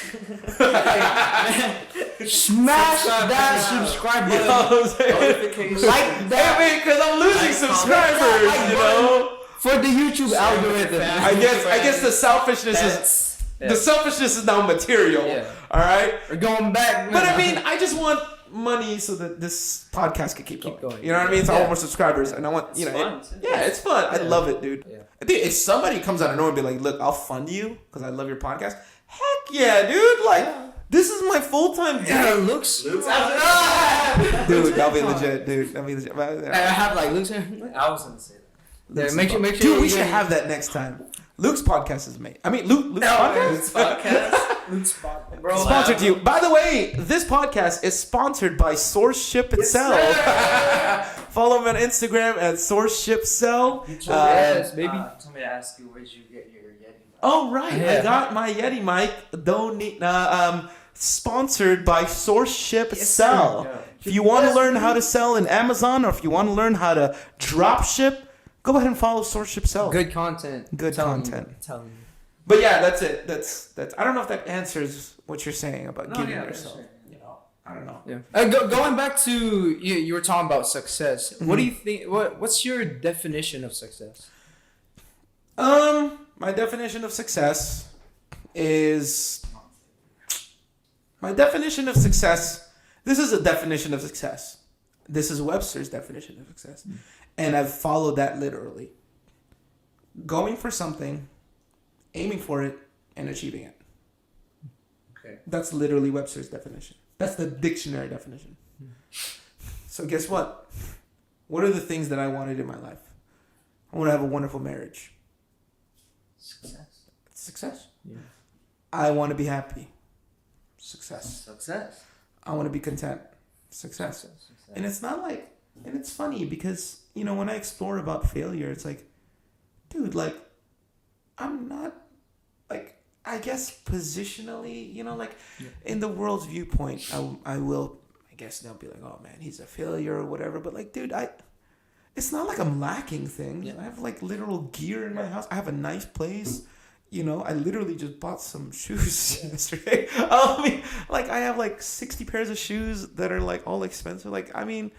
Speaker 2: Smash that subscribe
Speaker 1: You
Speaker 2: button.
Speaker 1: know what I'm saying?
Speaker 2: Like that.
Speaker 1: Hey, because I'm losing subscribers, you know?
Speaker 2: For the YouTube algorithm.
Speaker 1: I guess the selfishness is now material.
Speaker 2: Yeah.
Speaker 1: All right?
Speaker 2: We're going back.
Speaker 1: But I mean, I just want money so that this podcast can keep going.
Speaker 2: going.
Speaker 1: You know what I mean? So I want more subscribers, and I want
Speaker 3: It's fun, too.
Speaker 1: it's fun. I love it, dude.
Speaker 2: Yeah.
Speaker 1: I think if somebody comes out of nowhere and be like, "Look, I'll fund you because I love your podcast," heck yeah, dude! Like, this is my full time
Speaker 2: Yeah,
Speaker 1: gig.
Speaker 2: Luke's.
Speaker 1: Dude, that'll be legit, dude. That'll be legit.
Speaker 2: I have like Luke's.
Speaker 3: I was gonna say that.
Speaker 2: Yeah, make sure.
Speaker 1: Dude, we should have that next time. Luke's podcast is made. I mean, Luke's podcast.
Speaker 3: Luke's podcast. Bro,
Speaker 1: Sponsored to you. By the way, this podcast is sponsored by Source Ship and Sell. Follow me on Instagram at Source Ship Sell.
Speaker 2: Yes, baby.
Speaker 3: Told me to ask you, where'd you get your Yeti?
Speaker 1: Oh right,
Speaker 2: Yeah.
Speaker 1: I got my Yeti mic. Sponsored by Source Ship Sell.
Speaker 3: Yeah.
Speaker 1: If you want to learn how to sell in Amazon, or if you want to learn how to drop ship, go ahead and follow Source Ship Sell.
Speaker 2: Good content.
Speaker 1: Good
Speaker 2: Telling
Speaker 1: content.
Speaker 2: You, telling you.
Speaker 1: But yeah, that's it. That's. I don't know if that answers what you're saying about
Speaker 3: No,
Speaker 1: giving
Speaker 3: yeah,
Speaker 1: yourself.
Speaker 3: sure.
Speaker 1: You know, I don't know.
Speaker 2: Yeah. Going back to you were talking about success. What do you think? What's your definition of success?
Speaker 1: My definition of success is. My definition of success. This is a definition of success. This is Webster's definition of success, and I've followed that literally. Going for something, aiming for it, and achieving it.
Speaker 3: Okay.
Speaker 1: That's literally Webster's definition. That's the dictionary definition. So guess what? What are the things that I wanted in my life? I want to have a wonderful marriage. Success.
Speaker 2: Yeah.
Speaker 1: I want to be happy. Success.
Speaker 3: Success.
Speaker 1: I want to be content. Success. And it's not like, and it's funny because, you know, when I explore about failure, it's like, dude, like, I'm not, like, I guess positionally, you know, like, in the world's viewpoint, I guess they'll be like, oh man, he's a failure or whatever. But like, dude, it's not like I'm lacking things.
Speaker 2: Yeah.
Speaker 1: I have like literal gear in my house. I have a nice place. You know, I literally just bought some shoes yesterday. I mean, like, I have like 60 pairs of shoes that are like all expensive. Like, I mean,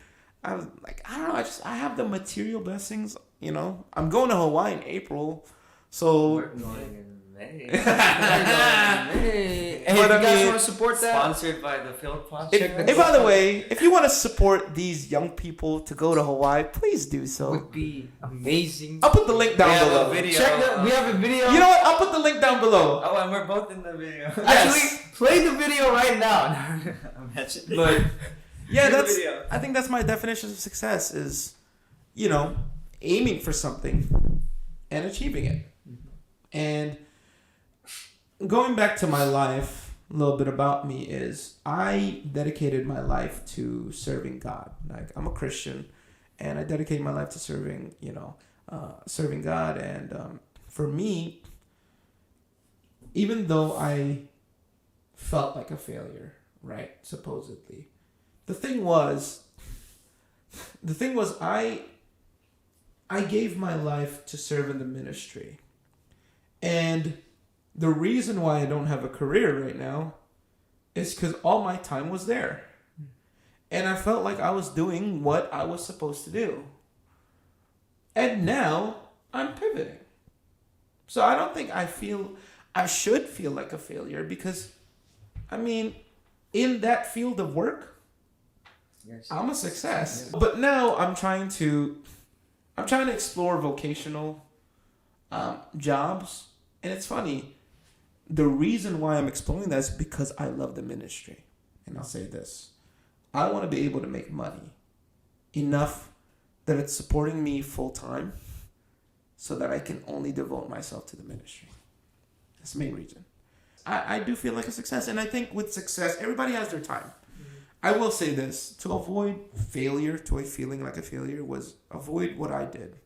Speaker 1: I was like, I don't know. I have the material blessings. You know, I'm going to Hawaii in April, so.
Speaker 3: We're going in May.
Speaker 2: Hey, if you
Speaker 1: But I
Speaker 2: guys
Speaker 1: mean,
Speaker 2: want to support that?
Speaker 3: Sponsored by the Field Project.
Speaker 1: If by the way, if you want to support these young people to go to Hawaii, please do so.
Speaker 2: Would be amazing.
Speaker 1: I'll put the link down
Speaker 3: We have a
Speaker 1: below.
Speaker 3: video.
Speaker 2: Check that. We have a video.
Speaker 1: You know what? I'll put the link down below.
Speaker 3: Oh, and we're both in the video.
Speaker 2: Actually, play the video right now.
Speaker 3: Imagine.
Speaker 1: But yeah,
Speaker 3: Here's the
Speaker 1: that's.
Speaker 3: video.
Speaker 1: I think that's my definition of success is, you know, aiming for something and achieving it. And going back to my life, a little bit about me is I dedicated my life to serving God. Like, I'm a Christian, and I dedicated my life to serving, you know, serving God. And for me, even though I felt like a failure, right, supposedly, the thing was I gave my life to serve in the ministry. And the reason why I don't have a career right now is because all my time was there. And I felt like I was doing what I was supposed to do. And now I'm pivoting. So I don't think I should feel like a failure because, I mean, in that field of work, I'm a success. But now I'm trying to explore vocational jobs. And it's funny. The reason why I'm exploring that is because I love the ministry. And I'll say this. I want to be able to make money enough that it's supporting me full time so that I can only devote myself to the ministry. That's the main reason. I do feel like a success. And I think with success, everybody has their time. I will say this. To avoid failure, to avoid feeling like a failure, was avoid what I did.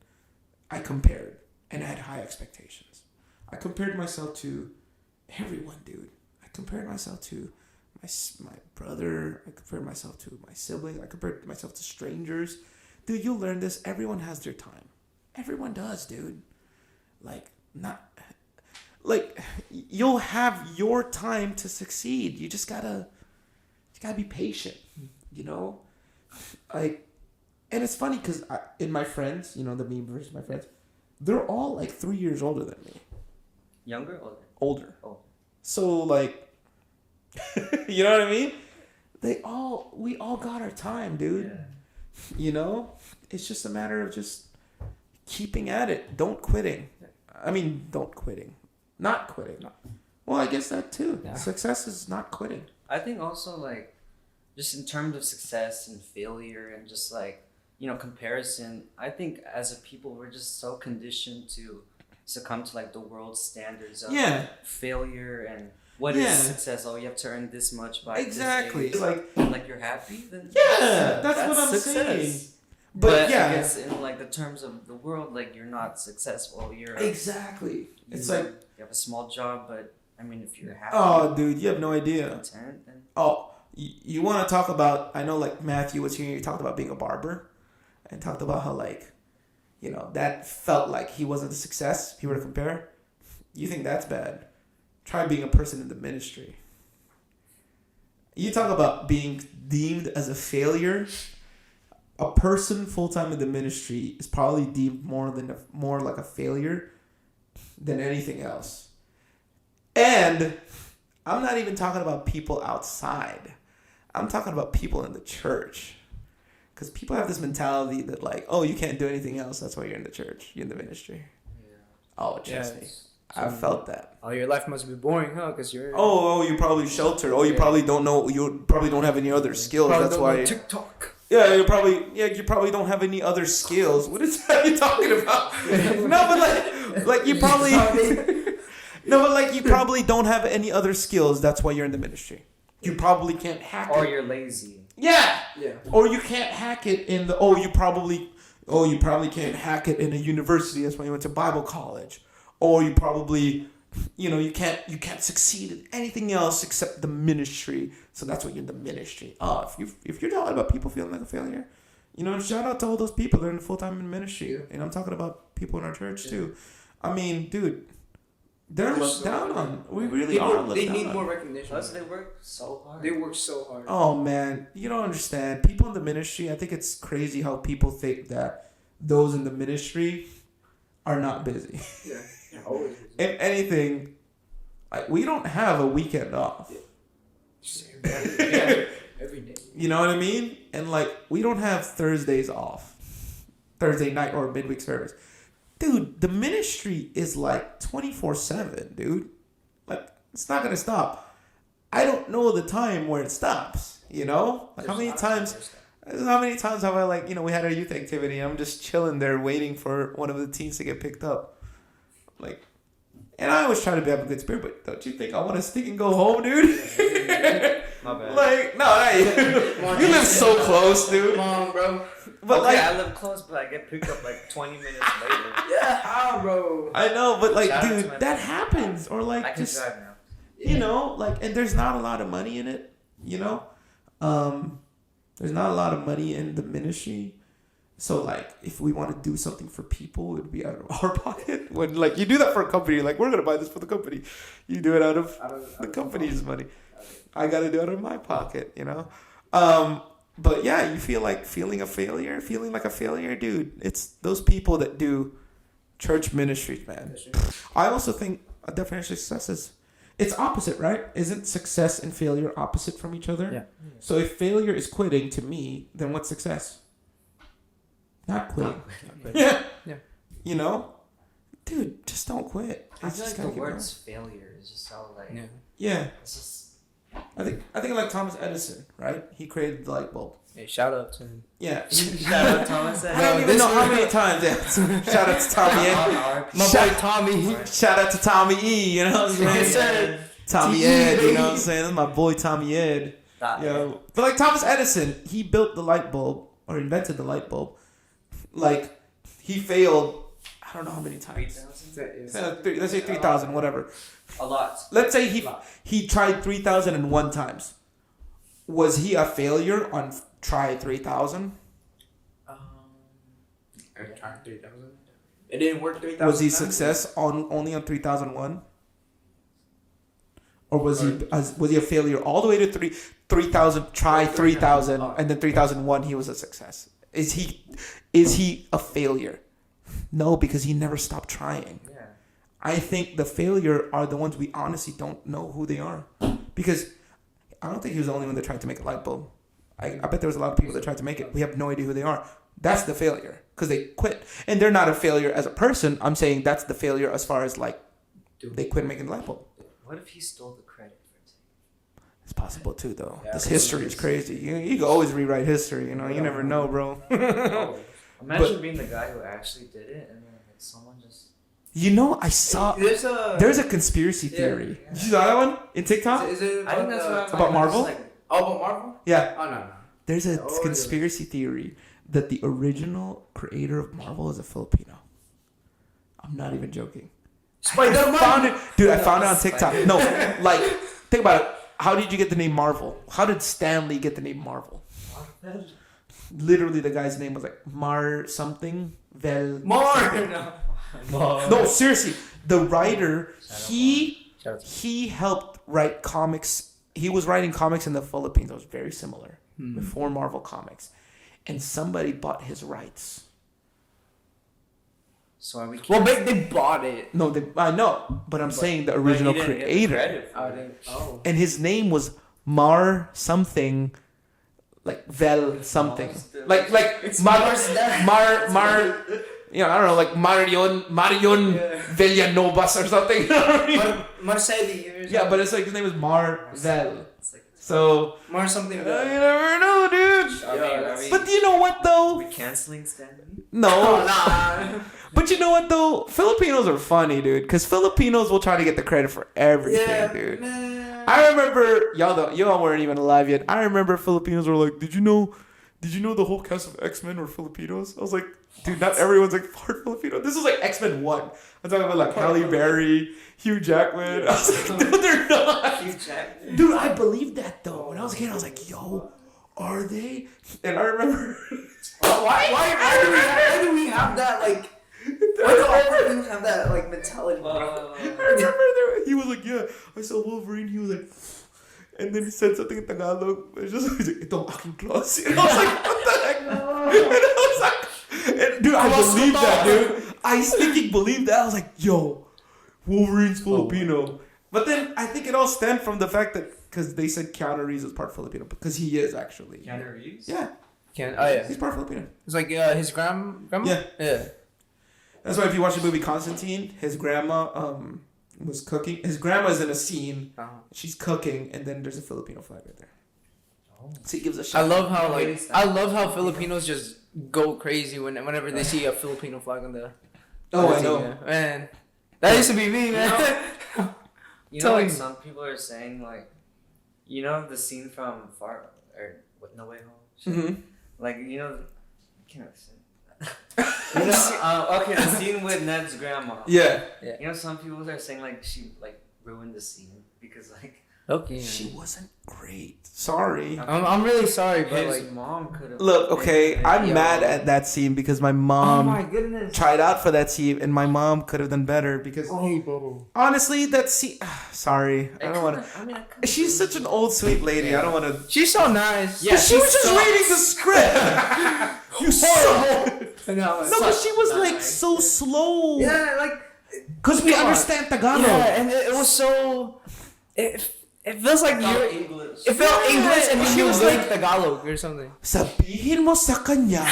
Speaker 1: I compared. And I had high expectations. I compared myself to everyone, dude. I compared myself to my brother. I compare myself to my sibling. I compare myself to strangers. Dude, you'll learn this. Everyone has their time. Everyone does, dude. You'll have your time to succeed. You just gotta be patient, you know? And it's funny because in my friends, you know, the me versus my friends, they're all like 3 years older than me.
Speaker 3: Younger or
Speaker 1: older?
Speaker 3: Oh.
Speaker 1: So like, you know what I mean? We all got our time, dude.
Speaker 3: Yeah.
Speaker 1: You know, it's just a matter of just keeping at it. Don't quitting. Not quitting. Well, I guess that too. Yeah. Success is not quitting.
Speaker 3: I think also like, just in terms of success and failure and just like, you know, comparison, I think as a people we're just so conditioned to succumb to like the world's standards of failure and what is success. Oh, you have to earn this much by
Speaker 1: exactly.
Speaker 3: This age. Like you're happy, then
Speaker 1: that's what I'm saying. But
Speaker 3: I guess in like the terms of the world, like you're not successful. You're
Speaker 1: exactly. It's like
Speaker 3: you have a small job, but I mean, if you're happy,
Speaker 1: oh, dude, you have no idea.
Speaker 3: Content, then
Speaker 1: you want to talk about? I know, like Matthew was here. You talked about being a barber, and talked about how like, you know, that felt like he wasn't a success. If you were to compare, you think that's bad? Try being a person in the ministry. You talk about being deemed as a failure. A person full time in the ministry is probably deemed more like a failure than anything else. And I'm not even talking about people outside. I'm talking about people in the church. Because people have this mentality that like, oh, you can't do anything else. That's why you're in the church. You're in the ministry. Yeah. Oh, trust me. I've felt that.
Speaker 2: Oh, your life must be boring, huh? Because you're...
Speaker 1: Oh, you're probably sheltered. Oh, you probably don't know. You probably don't have any other skills.
Speaker 2: Probably
Speaker 1: That's
Speaker 2: don't
Speaker 1: why.
Speaker 2: know TikTok.
Speaker 1: Yeah, you probably don't have any other skills. What is that you talking about? No, but like you probably no, but like you probably don't have any other skills. That's why you're in the ministry. You probably can't hack
Speaker 3: or
Speaker 1: it.
Speaker 3: you're lazy.
Speaker 1: Yeah. Or you can't hack it in the you probably can't hack it in a university. That's why you went to Bible college. Or you probably you can't succeed in anything else except the ministry. So that's why you're in the ministry. If you're talking about people feeling like a failure, you know, shout out to all those people that are in full time in ministry. Yeah. And I'm talking about people in our church too. I mean, dude, they're looked down on. We really are looked down on.
Speaker 2: They need more recognition.
Speaker 3: Plus, they work so hard.
Speaker 2: They work so hard.
Speaker 1: Oh man, you don't understand. People in the ministry, I think it's crazy how people think that those in the ministry are not busy.
Speaker 2: Yeah. Always busy.
Speaker 1: If anything, we don't have a weekend off.
Speaker 2: Every day.
Speaker 1: You know what I mean? And like, we don't have Thursdays off. Thursday night or midweek service. Dude, the ministry is like 24/7, dude. Like, it's not going to stop. I don't know the time where it stops, you know? Like, how many times have I, like, you know, we had our youth activity. I'm just chilling there waiting for one of the teens to get picked up. Like, and I always try to have a good spirit, but don't you think I want to stick and go home, dude?
Speaker 3: My bad.
Speaker 1: Like, no, you live so close, dude.
Speaker 2: Come on, bro.
Speaker 1: But
Speaker 3: okay,
Speaker 1: like,
Speaker 3: I live close, but I get picked up like 20 minutes later.
Speaker 2: Yeah, how, bro?
Speaker 1: I know, but like,
Speaker 3: Shout out to
Speaker 1: dude,
Speaker 3: my
Speaker 1: that
Speaker 3: friend.
Speaker 1: happens. Or like,
Speaker 3: I can
Speaker 1: just,
Speaker 3: drive now.
Speaker 1: you know, like, and there's not a lot of money in it, you know? There's not a lot of money in the ministry. So like, if we want to do something for people, it would be out of our pocket. When like you do that for a company, like we're gonna buy this for the company, you do it out of the company's money. I gotta do it out of my pocket, you know. But yeah, you feel like feeling like a failure, dude. It's those people that do church ministries, man. I also think a definition of success is it's opposite, right? Isn't success and failure opposite from each other?
Speaker 2: Yeah.
Speaker 1: So if failure is quitting to me, then what's success? Not quitting. Yeah. You know? Dude, just don't quit.
Speaker 3: I feel like the words failure is just so like...
Speaker 1: Yeah.
Speaker 3: It's just...
Speaker 1: I think like Thomas Edison, right? He created the light bulb.
Speaker 2: Hey, shout out to him.
Speaker 1: Yeah.
Speaker 3: Shout out Thomas Edison.
Speaker 1: I don't even know how many times. Yeah. Shout out to Tommy Ed.
Speaker 2: My boy Tommy.
Speaker 1: Shout out to Tommy E, you know what I'm saying? Tommy Ed, you know what I'm saying? That's my boy Tommy Ed. Yo. But like Thomas Edison, he built the light bulb or invented the light bulb. Like, he failed, I don't know how many times.
Speaker 3: 3,000?
Speaker 1: Let's say 3,000, whatever.
Speaker 3: A lot.
Speaker 1: Let's say he tried 3,001 times. Was he a failure on Try 3000?
Speaker 2: I tried 3000. It didn't work 3000.
Speaker 1: Was he success only on 3001? Or was he a failure all the way to 3000? Try 3000, and then 3001 he was a success. Is he a failure? No, because he never stopped trying.
Speaker 3: Yeah.
Speaker 1: I think the failure are the ones we honestly don't know who they are, because I don't think he was the only one that tried to make a light bulb. I bet there was a lot of people that tried to make it. We have no idea who they are. That's the failure, because they quit, and they're not a failure as a person. I'm saying that's the failure as far as like they quit making the light bulb.
Speaker 3: What if he stole the credit for it?
Speaker 1: It's possible too, though.
Speaker 2: Yeah,
Speaker 1: this history is crazy. You can always rewrite history. You know, you never know, bro.
Speaker 3: Imagine being the guy who actually did it, and then like, someone just.
Speaker 1: You know, I saw there's a conspiracy theory.
Speaker 2: Yeah.
Speaker 1: Did you saw that one in TikTok?
Speaker 2: Is it
Speaker 3: I think that's what
Speaker 1: About Marvel?
Speaker 2: about Marvel?
Speaker 1: Yeah.
Speaker 2: Oh no.
Speaker 1: There's a
Speaker 2: Oh,
Speaker 1: conspiracy theory that the original creator of Marvel is a Filipino. I'm not even joking.
Speaker 2: Spider-Man.
Speaker 1: I found it, dude. I found it on TikTok. No, like think about it. How did you get the name Marvel? How did Stan Lee get the name Marvel? Literally, the guy's name was like Mar something. No, seriously. The writer, he helped write comics. He was writing comics in the Philippines. That was very similar before Marvel Comics, and somebody bought his rights.
Speaker 3: So are we?
Speaker 2: Well, they bought it.
Speaker 1: No, I know, but I'm saying the original creator. And his name was Mar something, like Vel something, like Mar. You know, I don't know, like Marion Villanovas or something. You know what I mean?
Speaker 2: Marceli.
Speaker 1: Yeah, but it's like his name is Mar Vel. So
Speaker 2: Mar something.
Speaker 1: you never know, dude. But you know what though?
Speaker 3: We canceling Stanley?
Speaker 1: No. But you know what though? Filipinos are funny, dude. Because Filipinos will try to get the credit for everything, dude.
Speaker 2: Man.
Speaker 1: I remember y'all weren't even alive yet. I remember Filipinos were like, Did you know the whole cast of X-Men were Filipinos? I was like, dude, not everyone's like part Filipino. This was like X-Men 1. I'm talking about like Halle Berry, Hugh Jackman. I was like, no, they're not.
Speaker 3: Hugh Jackman.
Speaker 1: Dude, I believed that though. When I was a kid, I was like, yo, are they? And I remember.
Speaker 2: Why do we have that like? Why do all Filipinos have that like mentality?
Speaker 1: I remember he was like, yeah, I saw Wolverine. He was like, and then he said something in Tagalog. He's like, itong aking claws. And I was like, what the heck? And I was like, dude, I believed that, dude. I stinking believed that. I was like, yo, Wolverine's Filipino. But then I think it all stemmed from the fact that, because they said Keanu Reeves is part Filipino, because he is actually.
Speaker 3: Keanu Reeves?
Speaker 1: Yeah.
Speaker 2: Yeah.
Speaker 1: He's part Filipino.
Speaker 2: It's like his grandma. Yeah.
Speaker 1: That's why if you watch the movie Constantine, his grandma was cooking. His grandma's in a scene. She's cooking, and then there's a Filipino flag right there. So he gives a shot.
Speaker 2: I love how Filipinos just go crazy whenever they see a Filipino flag on the.
Speaker 1: Oh, I
Speaker 2: TV,
Speaker 1: know.
Speaker 2: yeah. Man, that used to be me, man.
Speaker 3: You know, like some people are saying, like, you know, the scene from No Way Home.
Speaker 1: Mm-hmm.
Speaker 3: Like, you know, I can't say that. You know, okay, the scene with Ned's grandma.
Speaker 1: Yeah.
Speaker 3: You know, some people are saying like she like ruined the scene because like
Speaker 2: Okay.
Speaker 1: She wasn't great. Sorry.
Speaker 2: I'm really sorry, but
Speaker 3: his
Speaker 2: like,
Speaker 3: mom could have.
Speaker 1: Look, okay, I'm
Speaker 2: Yo.
Speaker 1: mad at that scene because my
Speaker 2: oh
Speaker 1: mom
Speaker 2: my goodness.
Speaker 1: tried out for that scene, and my mom could have done better because honestly, that scene. Sorry, I don't want to. She's such an old sweet lady. I don't want to.
Speaker 2: She's so nice.
Speaker 1: Yeah, she was just reading the script. You horrible. No, but she was like so slow.
Speaker 2: Yeah, like.
Speaker 1: Because we understand Tagalog.
Speaker 2: Yeah, and it was so. It feels like you're English. It felt English and
Speaker 1: she
Speaker 2: you
Speaker 1: was
Speaker 2: was
Speaker 1: like
Speaker 2: Tagalog or something.
Speaker 1: Sabihin mo sa kanya,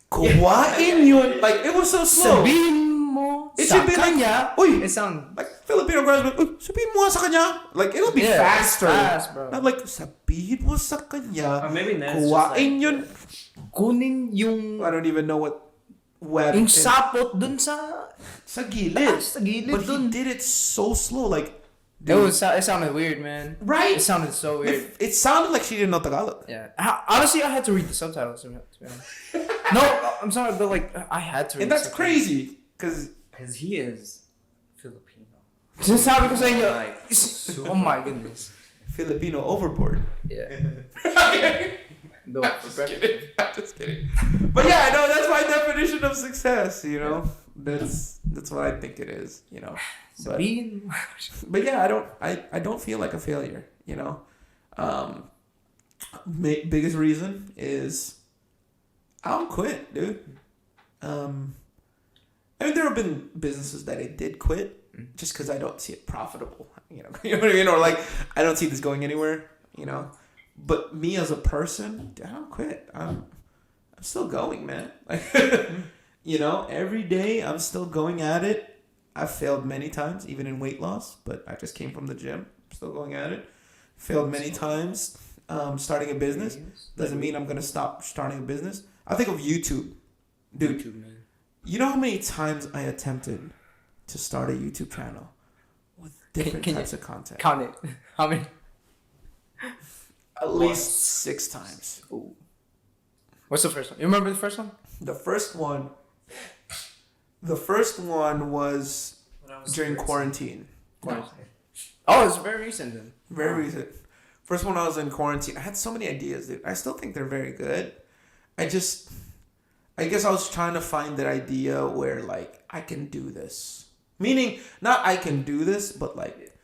Speaker 1: kuwain yun. Like, it was so slow.
Speaker 2: Sabihin mo
Speaker 1: It
Speaker 2: sa
Speaker 1: should be
Speaker 2: kanya.
Speaker 1: like, uy,
Speaker 2: It sounds
Speaker 1: like Filipino girls, like, uy, sabihin mo sa kanya. Like, it'll be faster.
Speaker 2: Fast, bro.
Speaker 1: Not like, sabihin mo sa kanya,
Speaker 3: Or maybe Ned's
Speaker 1: kuwain yun.
Speaker 2: Kunin yung
Speaker 1: I don't even know what web.
Speaker 2: yung sapot dun sa
Speaker 1: gilid.
Speaker 2: sa gilid
Speaker 1: But
Speaker 2: dun.
Speaker 1: he did it so slow, like.
Speaker 2: It sounded weird, man.
Speaker 1: Right?
Speaker 2: It sounded so weird.
Speaker 1: It sounded like she didn't know Tagalog.
Speaker 2: Yeah. Honestly, I had to read the subtitles. To be honest. No, I'm sorry, but like I had to read
Speaker 1: And that's
Speaker 2: the subtitles.
Speaker 1: crazy. Because
Speaker 3: he is Filipino.
Speaker 2: Just how because
Speaker 3: Like,
Speaker 2: oh my goodness.
Speaker 1: Filipino overboard.
Speaker 2: Yeah. No,
Speaker 1: I'm just kidding. But yeah, no, that's my definition of success. You know, that's what I think it is. You know, but yeah, I don't feel like a failure. You know, biggest reason is I don't quit, dude. I mean, there have been businesses that I did quit just because I don't see it profitable. You know what I mean, or like I don't see this going anywhere. You know. But me as a person, I don't quit. I'm still going, man. Like, you know, every day I'm still going at it. I've failed many times, even in weight loss, but I just came from the gym. I'm still going at it. Failed many times. Starting a business doesn't mean I'm gonna stop starting a business. I think of YouTube, dude.
Speaker 2: YouTube, man.
Speaker 1: You know how many times I attempted to start a YouTube channel with different types of content?
Speaker 2: Count it. How many?
Speaker 1: At least 6 times.
Speaker 2: Ooh. What's the first one? You remember the first one?
Speaker 1: The first one was during quarantine.
Speaker 2: Oh, it's very recent then.
Speaker 1: Very recent. First one I was in quarantine. I had so many ideas, dude. I still think they're very good. I guess I was trying to find that idea where like I can do this. Meaning not I can do this, but like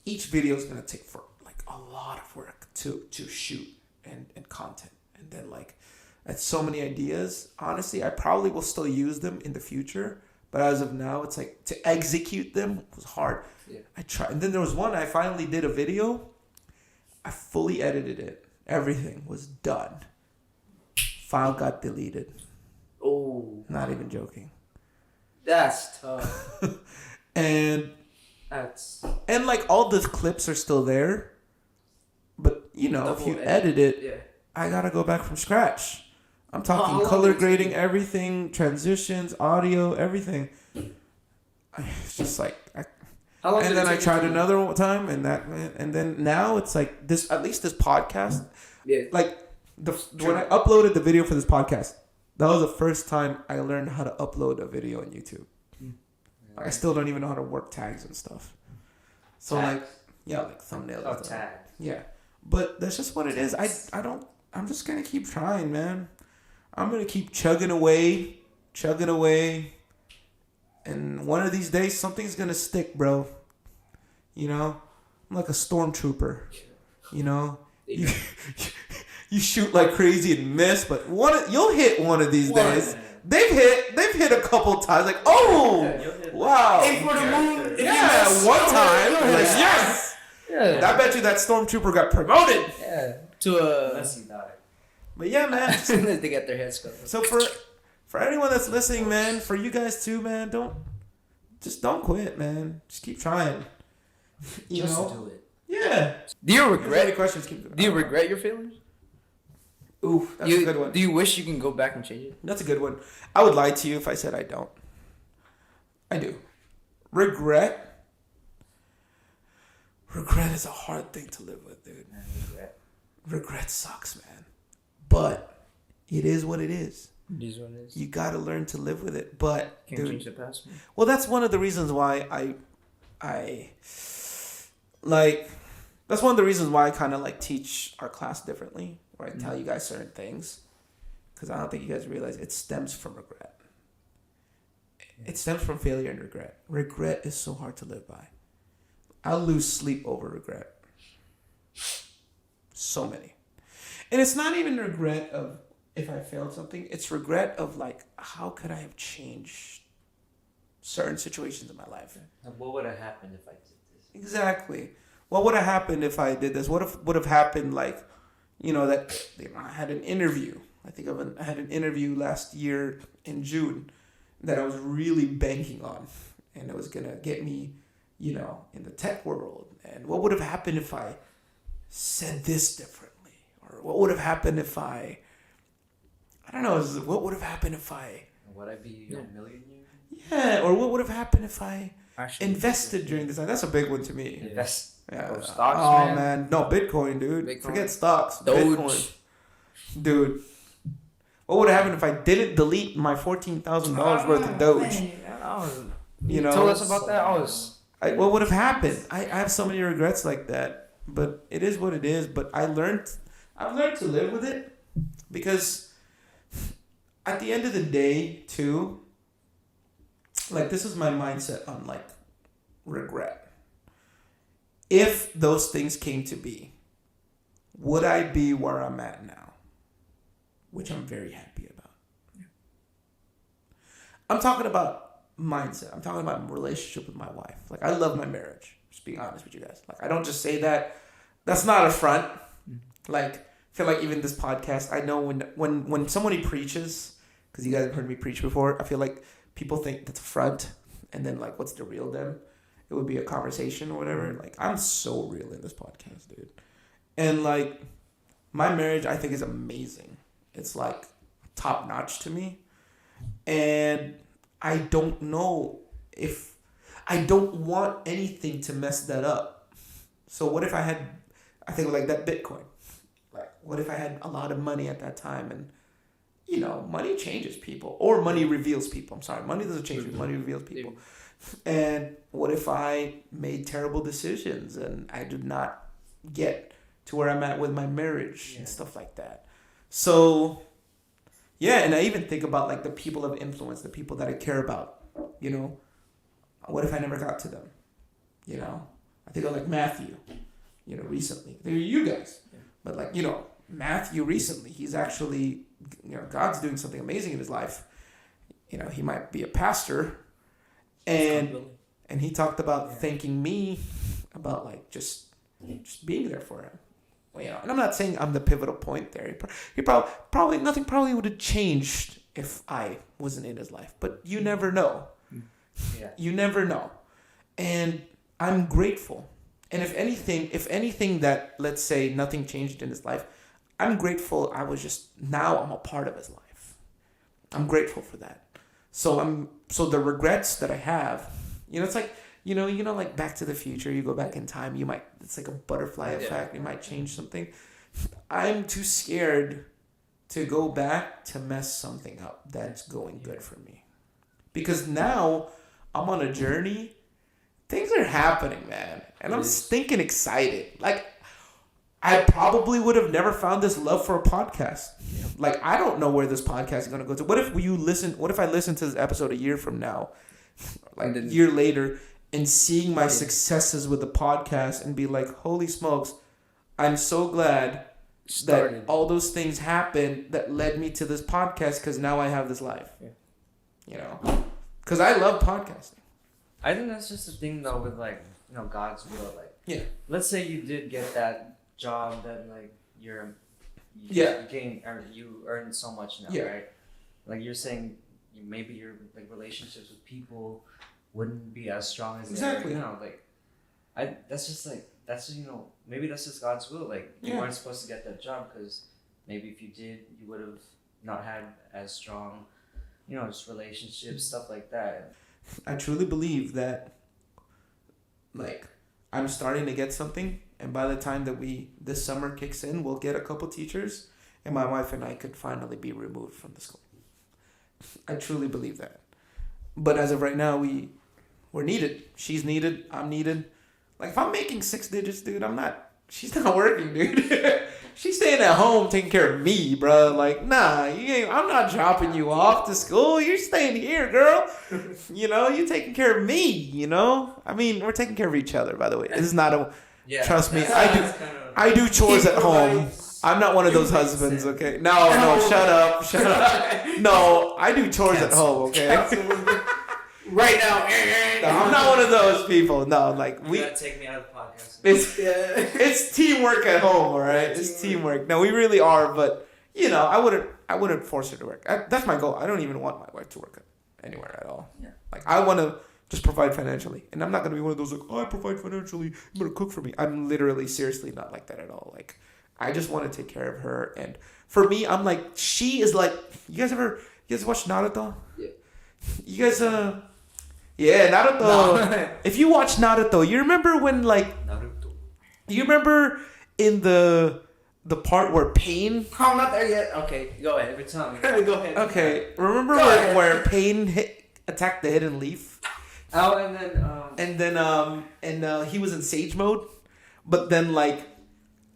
Speaker 1: each video is gonna take for like a lot of work to shoot and content. And then like I had so many ideas. Honestly, I probably will still use them in the future. But as of now, it's like to execute them was hard.
Speaker 2: Yeah.
Speaker 1: I tried. And then there was one, I finally did a video. I fully edited it. Everything was done. File got deleted.
Speaker 2: Oh.
Speaker 1: Not even joking.
Speaker 2: That's tough.
Speaker 1: and like all the clips are still there. But you know, if you edit it, I gotta go back from scratch. I'm talking color grading, everything, transitions, audio, everything. It's just like, and then I tried another time, and then now it's like this. At least this podcast, like when I uploaded the video for this podcast, that was the first time I learned how to upload a video on YouTube. Like, I still don't even know how to work tags and stuff. So
Speaker 3: tags?
Speaker 1: like thumbnails.
Speaker 3: Oh, tag.
Speaker 1: Yeah, but that's just what it is. I'm just gonna keep trying, man. I'm gonna keep chugging away, and one of these days something's gonna stick, bro. You know, I'm like a stormtrooper. You know, you shoot like crazy and miss, but you'll hit one of these days. They've hit a couple times. Like, oh, wow,
Speaker 4: Aim for the moon.
Speaker 1: Yeah, one time. Like, yes.
Speaker 2: Yeah.
Speaker 1: I bet you that stormtrooper got promoted.
Speaker 2: Yeah. To a.
Speaker 3: Unless you die.
Speaker 1: But yeah, man.
Speaker 2: They get their heads cut.
Speaker 1: So for anyone that's listening, man, for you guys too, man, don't quit, man. Just keep trying. You
Speaker 3: Just
Speaker 1: know?
Speaker 3: do it.
Speaker 1: Yeah.
Speaker 2: Do you
Speaker 1: If
Speaker 2: regret?
Speaker 1: there's any questions? Keep going.
Speaker 2: Do you regret your failures?
Speaker 1: Ooh, that's a good one.
Speaker 2: Do you wish you can go back and change it?
Speaker 1: That's a good one. I would lie to you if I said I don't. I do. Regret is a hard thing to live with, dude. Regret sucks, man. But it is what it is.
Speaker 2: It is what it is.
Speaker 1: You gotta learn to live with it. But
Speaker 2: Can't change the past. Man.
Speaker 1: well, that's one of the reasons why that's one of the reasons why I kind of like teach our class differently, where I tell you guys certain things, because I don't think you guys realize it stems from regret. It stems from failure and regret. Regret is so hard to live by. I'll lose sleep over regret. So many. And it's not even regret of if I failed something. It's regret of like, how could I have changed certain situations in my life?
Speaker 3: What would have happened if I did this?
Speaker 1: Exactly. What would have happened if I did this? What would have happened, like, you know, that I had an interview. I had an interview last year in June that I was really banking on. And it was going to get me, you know, in the tech world. And what would have happened if I said this differently? Or what would have happened if I don't know, what would have happened if I...
Speaker 3: Would I be a millionaire?
Speaker 1: Yeah, or what would have happened if I
Speaker 2: Actually,
Speaker 1: invested during this time? That's a big one to me.
Speaker 3: Invest.
Speaker 1: Yeah.
Speaker 3: Or stocks,
Speaker 1: Oh man, no, Bitcoin, dude.
Speaker 2: Bitcoin.
Speaker 1: Forget stocks.
Speaker 2: Doge.
Speaker 1: Bitcoin, dude. What would have happened if I didn't delete my $14,000 worth of Doge? You know,
Speaker 2: told us about that.
Speaker 1: what would have happened? I have so many regrets like that. but it is what it is. But I've learned to live with it, because at the end of the day, too, like, this is my mindset on, like, regret. If those things came to be, would I be where I'm at now? Which I'm very happy about. I'm talking about mindset. I'm talking about relationship with my wife. Like, I love my marriage. Just being honest with you guys. Like, I don't just say that. That's not a front. Like, I feel like even this podcast, I know when somebody preaches, because you guys have heard me preach before, I feel like people think that's a front, and then, like, what's the real them? It would be a conversation or whatever. Like, I'm so real in this podcast, dude. And, like, my marriage, I think, is amazing. It's, like, top notch to me. And I don't know if I don't want anything to mess that up. So what if I think like that Bitcoin. Like, what if I had a lot of money at that time, and, you know, money changes people, or money reveals people. I'm sorry, money doesn't change people, money reveals people. And what if I made terrible decisions and I did not get to where I'm at with my marriage and stuff like that? So, yeah, and I even think about, like, the people of influence, the people that I care about, you know. What if I never got to them? You know, I think of, like, Matthew, you know, recently. They're you guys. Yeah. But, like, you know, Matthew recently, he's actually, you know, God's doing something amazing in his life. You know, he might be a pastor. And he talked about thanking me about, like, just being there for him. Well, you know, and I'm not saying I'm the pivotal point there. He probably nothing probably would have changed if I wasn't in his life. But you never know. Yeah. You never know. And I'm grateful. And if anything that, let's say, nothing changed in his life, I'm grateful now I'm a part of his life. I'm grateful for that. So the regrets that I have, you know, it's like, you know, like Back to the Future, you go back in time, it's like a butterfly effect. You might change something. I'm too scared to go back to mess something up that's going good for me. Because now I'm on a journey. Things are happening, man. And I'm stinking excited. Like, I probably would have never found this love for a podcast. Like, I don't know where this podcast is going to go to. What if I listen to this episode a year from now, like a year later, and seeing my successes with the podcast and be like, holy smokes, I'm so glad that all those things happened that led me to this podcast, because now I have this life. Yeah. You know? Because I love podcasting.
Speaker 3: I think that's just the thing, though, with, like, you know, God's will. Like, let's say you did get that job that, like, you gained, or you earn so much now, right? Like, you're saying maybe your, like, relationships with people wouldn't be as strong as they are now. Like, that's just you know, maybe that's just God's will. Like, you weren't supposed to get that job, because maybe if you did, you would have not had as strong, you know, just relationships, stuff like that.
Speaker 1: I truly believe that, like, I'm starting to get something, and by the time that this summer kicks in, we'll get a couple teachers, and my wife and I could finally be removed from the school. I truly believe that. But as of right now, we're needed. She's needed. I'm needed. Like, if I'm making 6 digits, dude, she's not working, dude. She's staying at home taking care of me, bro. Like, nah, I'm not dropping you off to school. You're staying here, girl. You know, you're taking care of me, you know? I mean, we're taking care of each other, by the way. This is not trust me, I do chores at home. I'm not one of those husbands, okay? No, shut up. No, I do chores at home, okay?
Speaker 2: Right now.
Speaker 1: No, I'm not one of those people. No, like,
Speaker 3: You gotta take me out of the podcast.
Speaker 1: It's teamwork at home, all right? It's teamwork. No, we really are, but, you know, I wouldn't force her to work. That's my goal. I don't even want my wife to work anywhere at all. Yeah. Like, I want to just provide financially. And I'm not going to be one of those, like, I provide financially, you better cook for me. I'm literally, seriously not like that at all. Like, I just want to take care of her. And for me, I'm like, she is like, you guys watch Naruto? Yeah. You guys, yeah, Naruto. No. If you watch Naruto, you remember when, like, you remember in the part where Pain?
Speaker 2: I'm not there yet. Okay, go ahead.
Speaker 3: Every time.
Speaker 2: Go ahead.
Speaker 1: Okay, remember where Pain attacked the Hidden Leaf?
Speaker 3: Oh, and then he
Speaker 1: was in Sage mode. but then like,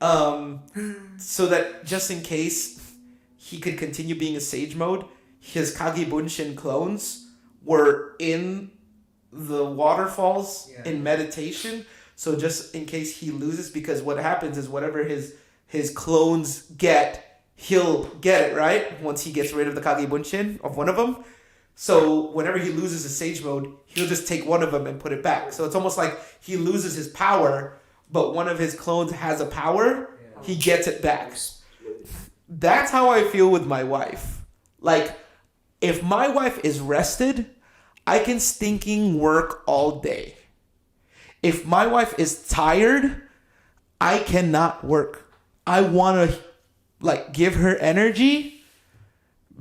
Speaker 1: so that just in case he could continue being a sage mode, his Kage Bunshin clones were in the waterfalls in meditation. So just in case he loses, because what happens is whatever his clones get, he'll get it, right? Once he gets rid of the Kage Bunshin of one of them. So whenever he loses his sage mode, he'll just take one of them and put it back. So it's almost like he loses his power, but one of his clones has a power, he gets it back. That's how I feel with my wife. Like, if my wife is rested, I can stinking work all day. If my wife is tired, I cannot work. I want to like give her energy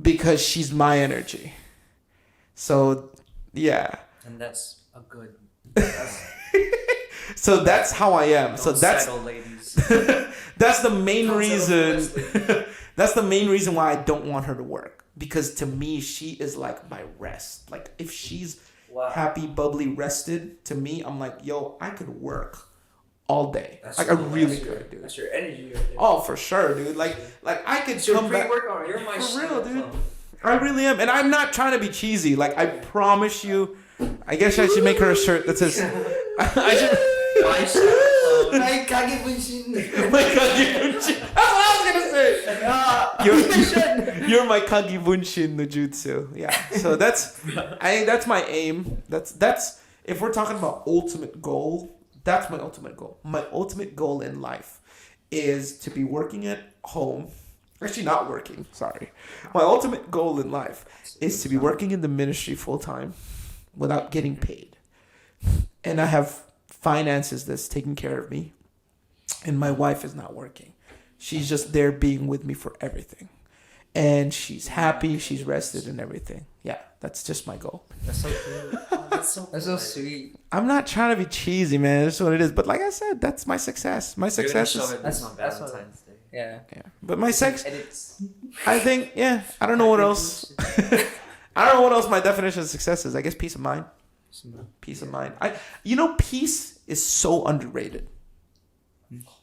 Speaker 1: because she's my energy. So, yeah.
Speaker 3: And that's a good.
Speaker 1: So that's how I am. So that's
Speaker 3: settle, ladies.
Speaker 1: that's the main reason. That's the main reason why I don't want her to work, because to me she is like my rest. Like if she's happy, bubbly, rested, to me I'm like, yo, I could work all day.
Speaker 2: That's
Speaker 1: like I really could, dude.
Speaker 2: That's your energy right there.
Speaker 1: Oh, for sure, dude. Like I could come back.
Speaker 3: You're my
Speaker 1: For real, dude. I really am, and I'm not trying to be cheesy. Like I promise you, I guess I should make her a shirt that says, I should.
Speaker 4: My Kage Bunshin.
Speaker 1: My Kage Bunshin. That's what I was gonna say. You're my Kage Bunshin no jutsu. Yeah. So that's, I think that's my aim. That's if we're talking about ultimate goal, that's my ultimate goal. My ultimate goal in life is to be working at home. Actually, not working. Sorry. My ultimate goal in life is to be working in the ministry full time without getting paid, and I have finances that's taking care of me, and my wife is not working. She's just there being with me for everything, and she's happy, she's rested and everything. Yeah, that's just my goal.
Speaker 3: That's so cute. Oh,
Speaker 2: That's so sweet.
Speaker 1: I'm not trying to be cheesy, man. That's what it is. But like I said, that's my success. My success is
Speaker 3: That's on Valentine's Day.
Speaker 2: Yeah.
Speaker 1: But my sex,
Speaker 2: Edits.
Speaker 1: I think, yeah. I don't know what else. I don't know what else my definition of success is. I guess peace of mind. Peace of mind. Peace is so underrated.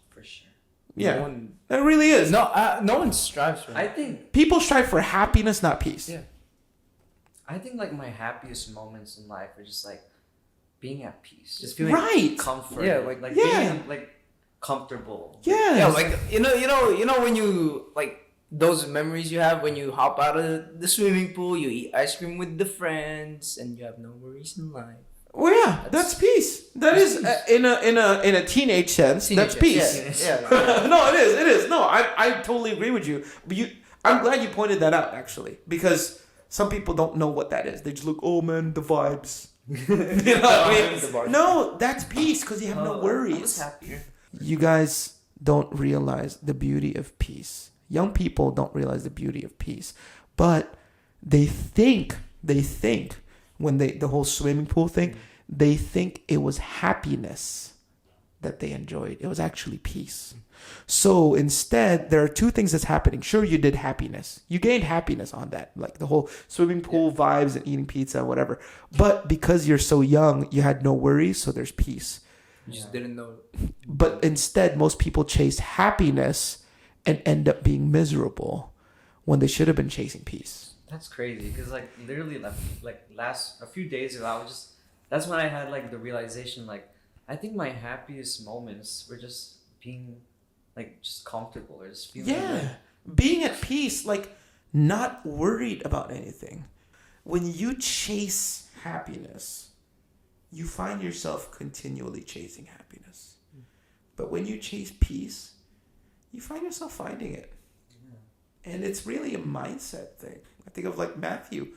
Speaker 3: For sure.
Speaker 1: Yeah, it really is.
Speaker 2: No one strives for it.
Speaker 3: I think
Speaker 1: People strive for happiness, not peace.
Speaker 2: Yeah.
Speaker 3: I think like my happiest moments in life are just like being at peace, just feeling
Speaker 1: Right.
Speaker 3: comfort.
Speaker 2: Yeah,
Speaker 3: like
Speaker 1: Yeah.
Speaker 3: being like comfortable.
Speaker 1: Yeah.
Speaker 2: Yeah, like you know when you like those memories you have when you hop out of the swimming pool, you eat ice cream with the friends, and you have no worries in life.
Speaker 1: Well, yeah, that's peace. That is in a teenage sense. That's peace.
Speaker 2: Yeah.
Speaker 1: No, it is. It is. No, I totally agree with you. But I'm glad you pointed that out actually, because some people don't know what that is. They just look, oh man, the vibes. You know what I mean? No, that's peace because you have no worries.
Speaker 3: Happier.
Speaker 1: You guys don't realize the beauty of peace. Young people don't realize the beauty of peace, but they think when the whole swimming pool thing, they think it was happiness that they enjoyed. It was actually peace. So instead, there are two things that's happening. Sure, you did happiness. You gained happiness on that, like the whole swimming pool vibes and eating pizza, whatever. But because you're so young, you had no worries, so there's peace.
Speaker 2: You just didn't know.
Speaker 1: But instead, most people chase happiness and end up being miserable when they should have been chasing peace.
Speaker 3: That's crazy because like literally like a few days ago that's when I had like the realization like I think my happiest moments were just being like just comfortable or just feeling
Speaker 1: Being at peace, like not worried about anything. When you chase happiness, you find yourself continually chasing happiness. But when you chase peace, you find yourself finding it. And it's really a mindset thing. I think of like Matthew.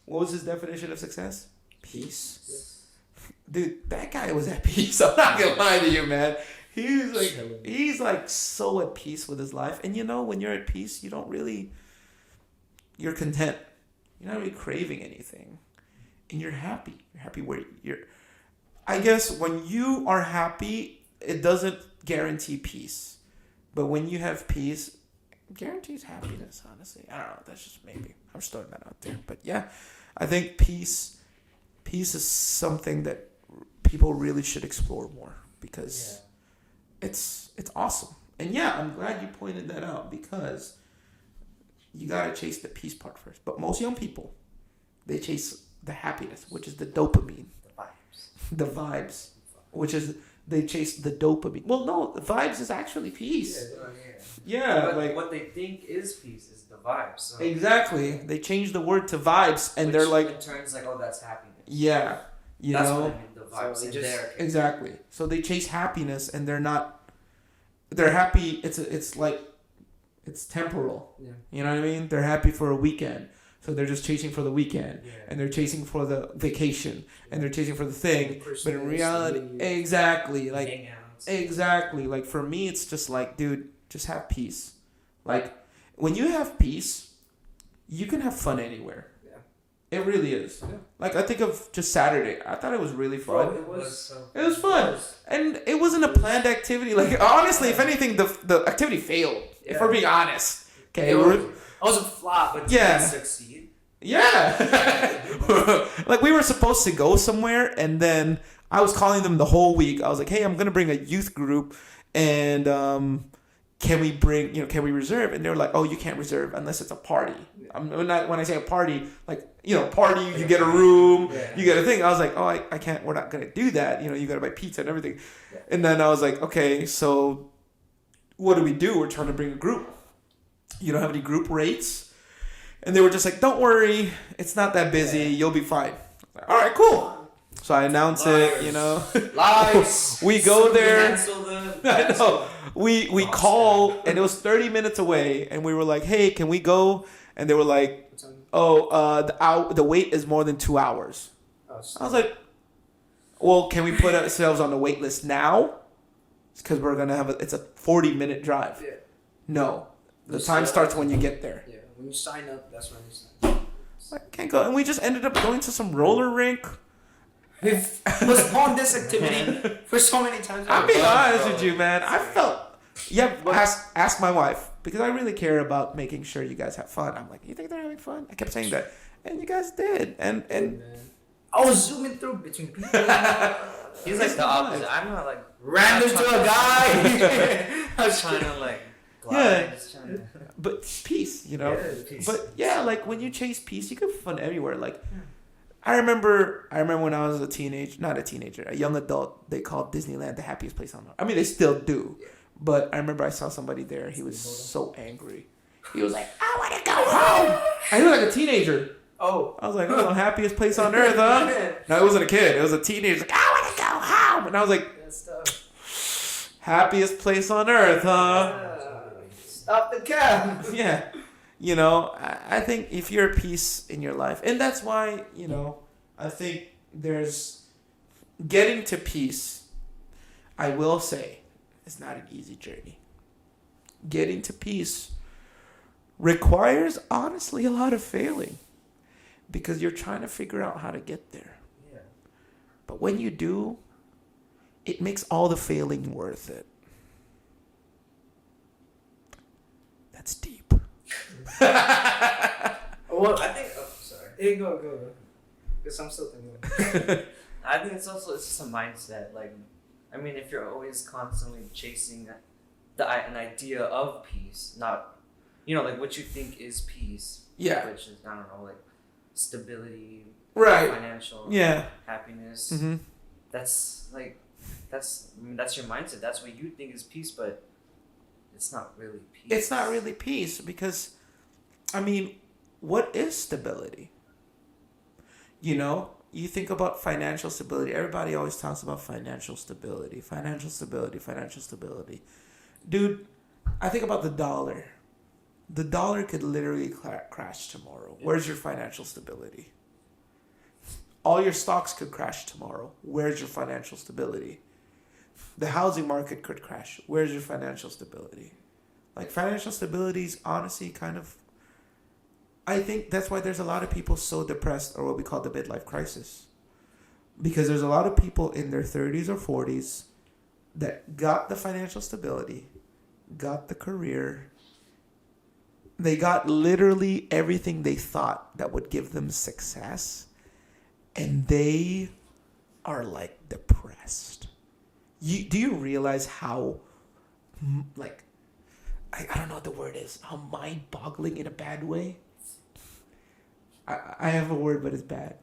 Speaker 1: What was his definition of success? Peace. Dude, that guy was at peace. I'm not gonna lie to you, man. He's like so at peace with his life. And you know, when you're at peace, you're content. You're not really craving anything. And you're happy. You're happy where I guess when you are happy, it doesn't guarantee peace. But when you have peace, it guarantees happiness, honestly. I don't know. That's just maybe. I'm just throwing that out there. But yeah, I think peace is something that people really should explore more because it's awesome. And yeah, I'm glad you pointed that out because you gotta chase the peace part first. But most young people, they chase the happiness, which is the dopamine. The vibes, which is they chase the dopamine. Well, no, the vibes is actually peace. Yeah,
Speaker 3: but
Speaker 1: like
Speaker 3: what they think is peace is the vibes. So
Speaker 1: exactly. They change the word to vibes, and
Speaker 3: which
Speaker 1: they're like,
Speaker 3: in turns like, oh, that's happiness.
Speaker 1: yeah,
Speaker 3: That's
Speaker 1: know,
Speaker 3: what I mean. The vibes
Speaker 2: So
Speaker 3: in
Speaker 2: just-
Speaker 3: there.
Speaker 1: exactly. So they chase happiness, and they're not. They're happy. It's like, it's temporal.
Speaker 2: Yeah.
Speaker 1: You know what I mean? They're happy for a weekend. So they're just chasing for the weekend, and they're chasing for the vacation, and they're chasing for the thing. But in reality, exactly, like
Speaker 3: Hangouts.
Speaker 1: exactly, like for me, it's just like, dude, just have peace. Like when you have peace, you can have fun anywhere.
Speaker 2: Yeah.
Speaker 1: It really is.
Speaker 2: Yeah.
Speaker 1: Like I think of just Saturday. I thought it was really fun.
Speaker 2: Bro, it was
Speaker 1: It was fun, and it wasn't a planned activity. Like honestly, if anything, the activity failed. If we're being honest, okay,
Speaker 2: It was a flop.
Speaker 3: But
Speaker 1: Yeah.
Speaker 3: did it succeed?
Speaker 1: Yeah. Like we were supposed to go somewhere, and then I was calling them the whole week. I was like, "Hey, I'm gonna bring a youth group, and can we bring? Can we reserve?" And they were like, "Oh, you can't reserve unless it's a party." I'm not when I say a party, like party, you get a room, you get a thing. I was like, "Oh, I can't. We're not gonna do that. You gotta buy pizza and everything."
Speaker 2: Yeah.
Speaker 1: And then I was like, "Okay, so what do? We're trying to bring a group. You don't have any group rates?" And they were just like, "Don't worry, it's not that busy. You'll be fine." Like, all right, cool. So I announce it.
Speaker 2: Lies.
Speaker 1: We go there.
Speaker 3: Cancel the.
Speaker 1: I know. We call, and it was 30 minutes away, and we were like, "Hey, can we go?" And they were like, "Oh, the wait is more than 2 hours." I was like, "Well, can we put ourselves on the wait list now? Because we're gonna have it's a 40-minute drive."
Speaker 2: Yeah.
Speaker 1: No, the time starts when you get there.
Speaker 2: Yeah, when you sign up, that's when you sign up.
Speaker 1: I can't go, and we just ended up going to some roller rink.
Speaker 2: We've postponed this activity for so many times.
Speaker 1: I'll be honest with you, man. I felt ask my wife because I really care about making sure you guys have fun. I'm like, you think they're having fun? I kept saying that, and you guys did, and
Speaker 2: I was zooming through between people.
Speaker 3: He's like the opposite. I'm not like
Speaker 2: Ran into a guy.
Speaker 3: I was trying to like.
Speaker 1: Yeah.
Speaker 3: Just trying to...
Speaker 1: but peace,
Speaker 3: Yeah, peace.
Speaker 1: But yeah, like when you chase peace, you can have fun everywhere. Like I remember when I was a young adult, they called Disneyland the happiest place on earth. I mean, they still do. But I remember I saw somebody there. He was so angry. He was like, "I want to go home." And he was like a teenager.
Speaker 2: Oh.
Speaker 1: I was like, "Oh, happiest place on earth, huh?" No, it wasn't a kid. It was a teenager. Like, "I want to go home." And I was like, "Happiest place on earth, huh?"
Speaker 2: Stop the cab.
Speaker 1: Yeah. I think if you're at peace in your life, and that's why, I think there's getting to peace, I will say, it's not an easy journey. Getting to peace requires, honestly, a lot of failing because you're trying to figure out how to get there.
Speaker 3: Yeah.
Speaker 1: But when you do, it makes all the failing worth it. That's deep.
Speaker 2: Well, I think. Oh, sorry. Hey, go. Because I'm still thinking.
Speaker 3: I think it's just a mindset. Like, I mean, if you're always constantly chasing an idea of peace, not, like what you think is peace.
Speaker 1: Yeah.
Speaker 3: Which is, I don't know, like stability,
Speaker 1: Right.
Speaker 3: financial, happiness.
Speaker 1: Mm-hmm.
Speaker 3: That's your mindset. That's what you think is peace, but it's not really peace.
Speaker 1: It's not really peace because, what is stability? You think about financial stability. Everybody always talks about financial stability. Dude, I think about the dollar. The dollar could literally crash tomorrow. Where's your financial stability? All your stocks could crash tomorrow. Where's your financial stability? The housing market could crash. Where's your financial stability? Like, financial stability is honestly kind of... I think that's why there's a lot of people so depressed, or what we call the midlife crisis. Because there's a lot of people in their 30s or 40s that got the financial stability, got the career. They got literally everything they thought that would give them success. And they are, like, depressed. Do you realize how like, I don't know what the word is. How mind-boggling in a bad way. I have a word, but it's bad.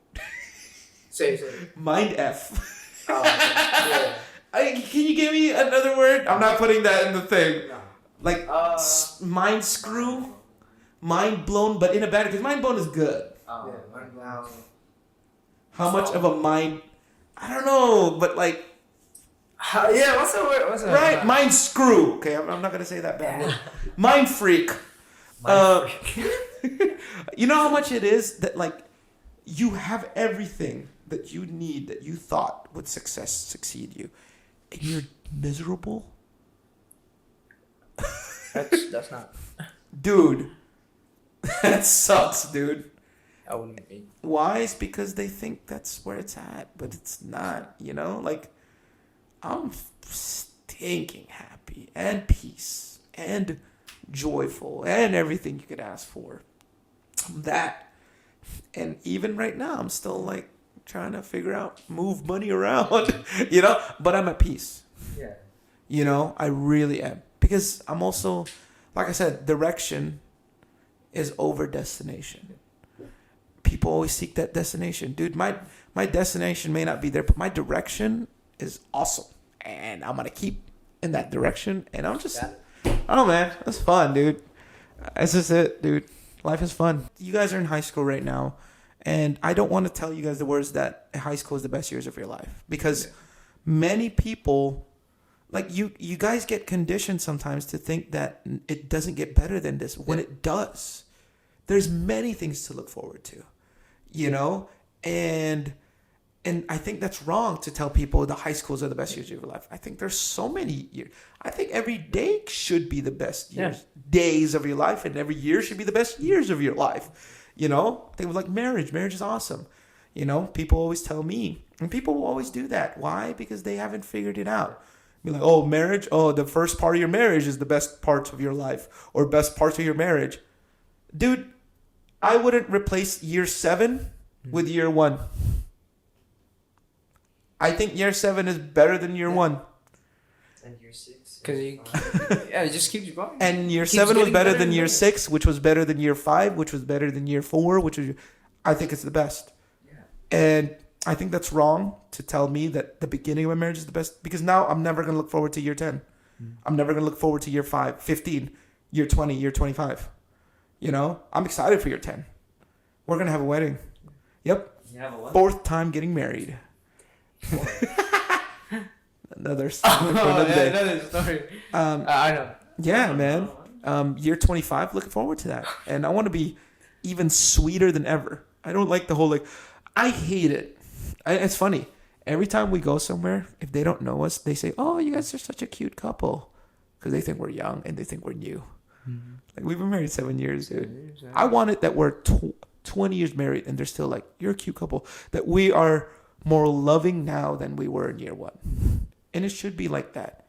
Speaker 2: Say.
Speaker 1: Mind F.
Speaker 2: Yeah.
Speaker 1: Can you give me another word? I'm not putting that in the thing.
Speaker 2: No.
Speaker 1: Like mind screw, mind blown, but in a bad, because mind blown is good.
Speaker 2: Yeah.
Speaker 1: How much of a mind? I don't know, but like.
Speaker 2: Yeah, what's the word? What's the
Speaker 1: Right,
Speaker 2: word?
Speaker 1: mind screw. Okay, I'm not gonna say that bad word. Mind freak. You know how much it is that like you have everything that you need that you thought would succeed you, and you're miserable.
Speaker 2: That's not.
Speaker 1: Dude, that sucks, dude.
Speaker 2: I wouldn't be.
Speaker 1: Why? It's because they think that's where it's at, but it's not. You know, like I'm stinking happy and peace and joyful and everything you could ask for. That, and even right now, I'm still like trying to figure out, move money around, you know. But I'm at peace.
Speaker 3: Yeah.
Speaker 1: You know, I really am, because I'm also, like I said, direction is over destination. People always seek that destination, dude. My destination may not be there, but my direction is awesome, and I'm gonna keep in that direction. And I'm just, oh man, that's fun, dude. That's just it, dude. Life is fun. You guys are in high school right now, and I don't want to tell you guys the words that high school is the best years of your life, because many people, like you guys get conditioned sometimes to think that it doesn't get better than this when it does. There's many things to look forward to, you know, and I think that's wrong to tell people the high schools are the best years of your life. I think there's so many years. I think every day should be the best days of your life, and every year should be the best years of your life. You know, think of like marriage. Marriage is awesome. You know, people always tell me, and people will always do that. Why? Because they haven't figured it out. Be like, oh, marriage. Oh, the first part of your marriage is the best parts of your life, or best parts of your marriage. Dude, I wouldn't replace year 7 with year 1. I think year 7 is better than year 1.
Speaker 3: And year 6.
Speaker 2: Because it just keeps you going.
Speaker 1: And year
Speaker 2: Keeps
Speaker 1: 7 was
Speaker 2: getting
Speaker 1: better
Speaker 2: better
Speaker 1: than
Speaker 2: and
Speaker 1: year
Speaker 2: better.
Speaker 1: 6, which was better than year 5, which was better than year 4, which was, I think it's the best.
Speaker 3: Yeah.
Speaker 1: And I think that's wrong to tell me that the beginning of my marriage is the best, because now I'm never going to look forward to year 10. I'm never going to look forward to year 5, 15, year 20, year 25. You know, I'm excited for year 10. We're going to have a wedding. Yep.
Speaker 3: You have a what?
Speaker 1: 4th time getting married. Another story for another day.
Speaker 2: Another story. I know.
Speaker 1: Yeah, man. Year 25, looking forward to that. And I want to be even sweeter than ever. I don't like the whole, like, I hate it. It's funny. Every time we go somewhere, if they don't know us, they say, oh, you guys are such a cute couple. Because they think we're young and they think we're new.
Speaker 2: Mm-hmm.
Speaker 1: Like, we've been married 7 years, dude. I want it that we're 20 years married and they're still like, you're a cute couple. That we are more loving now than we were in year 1. And it should be like that.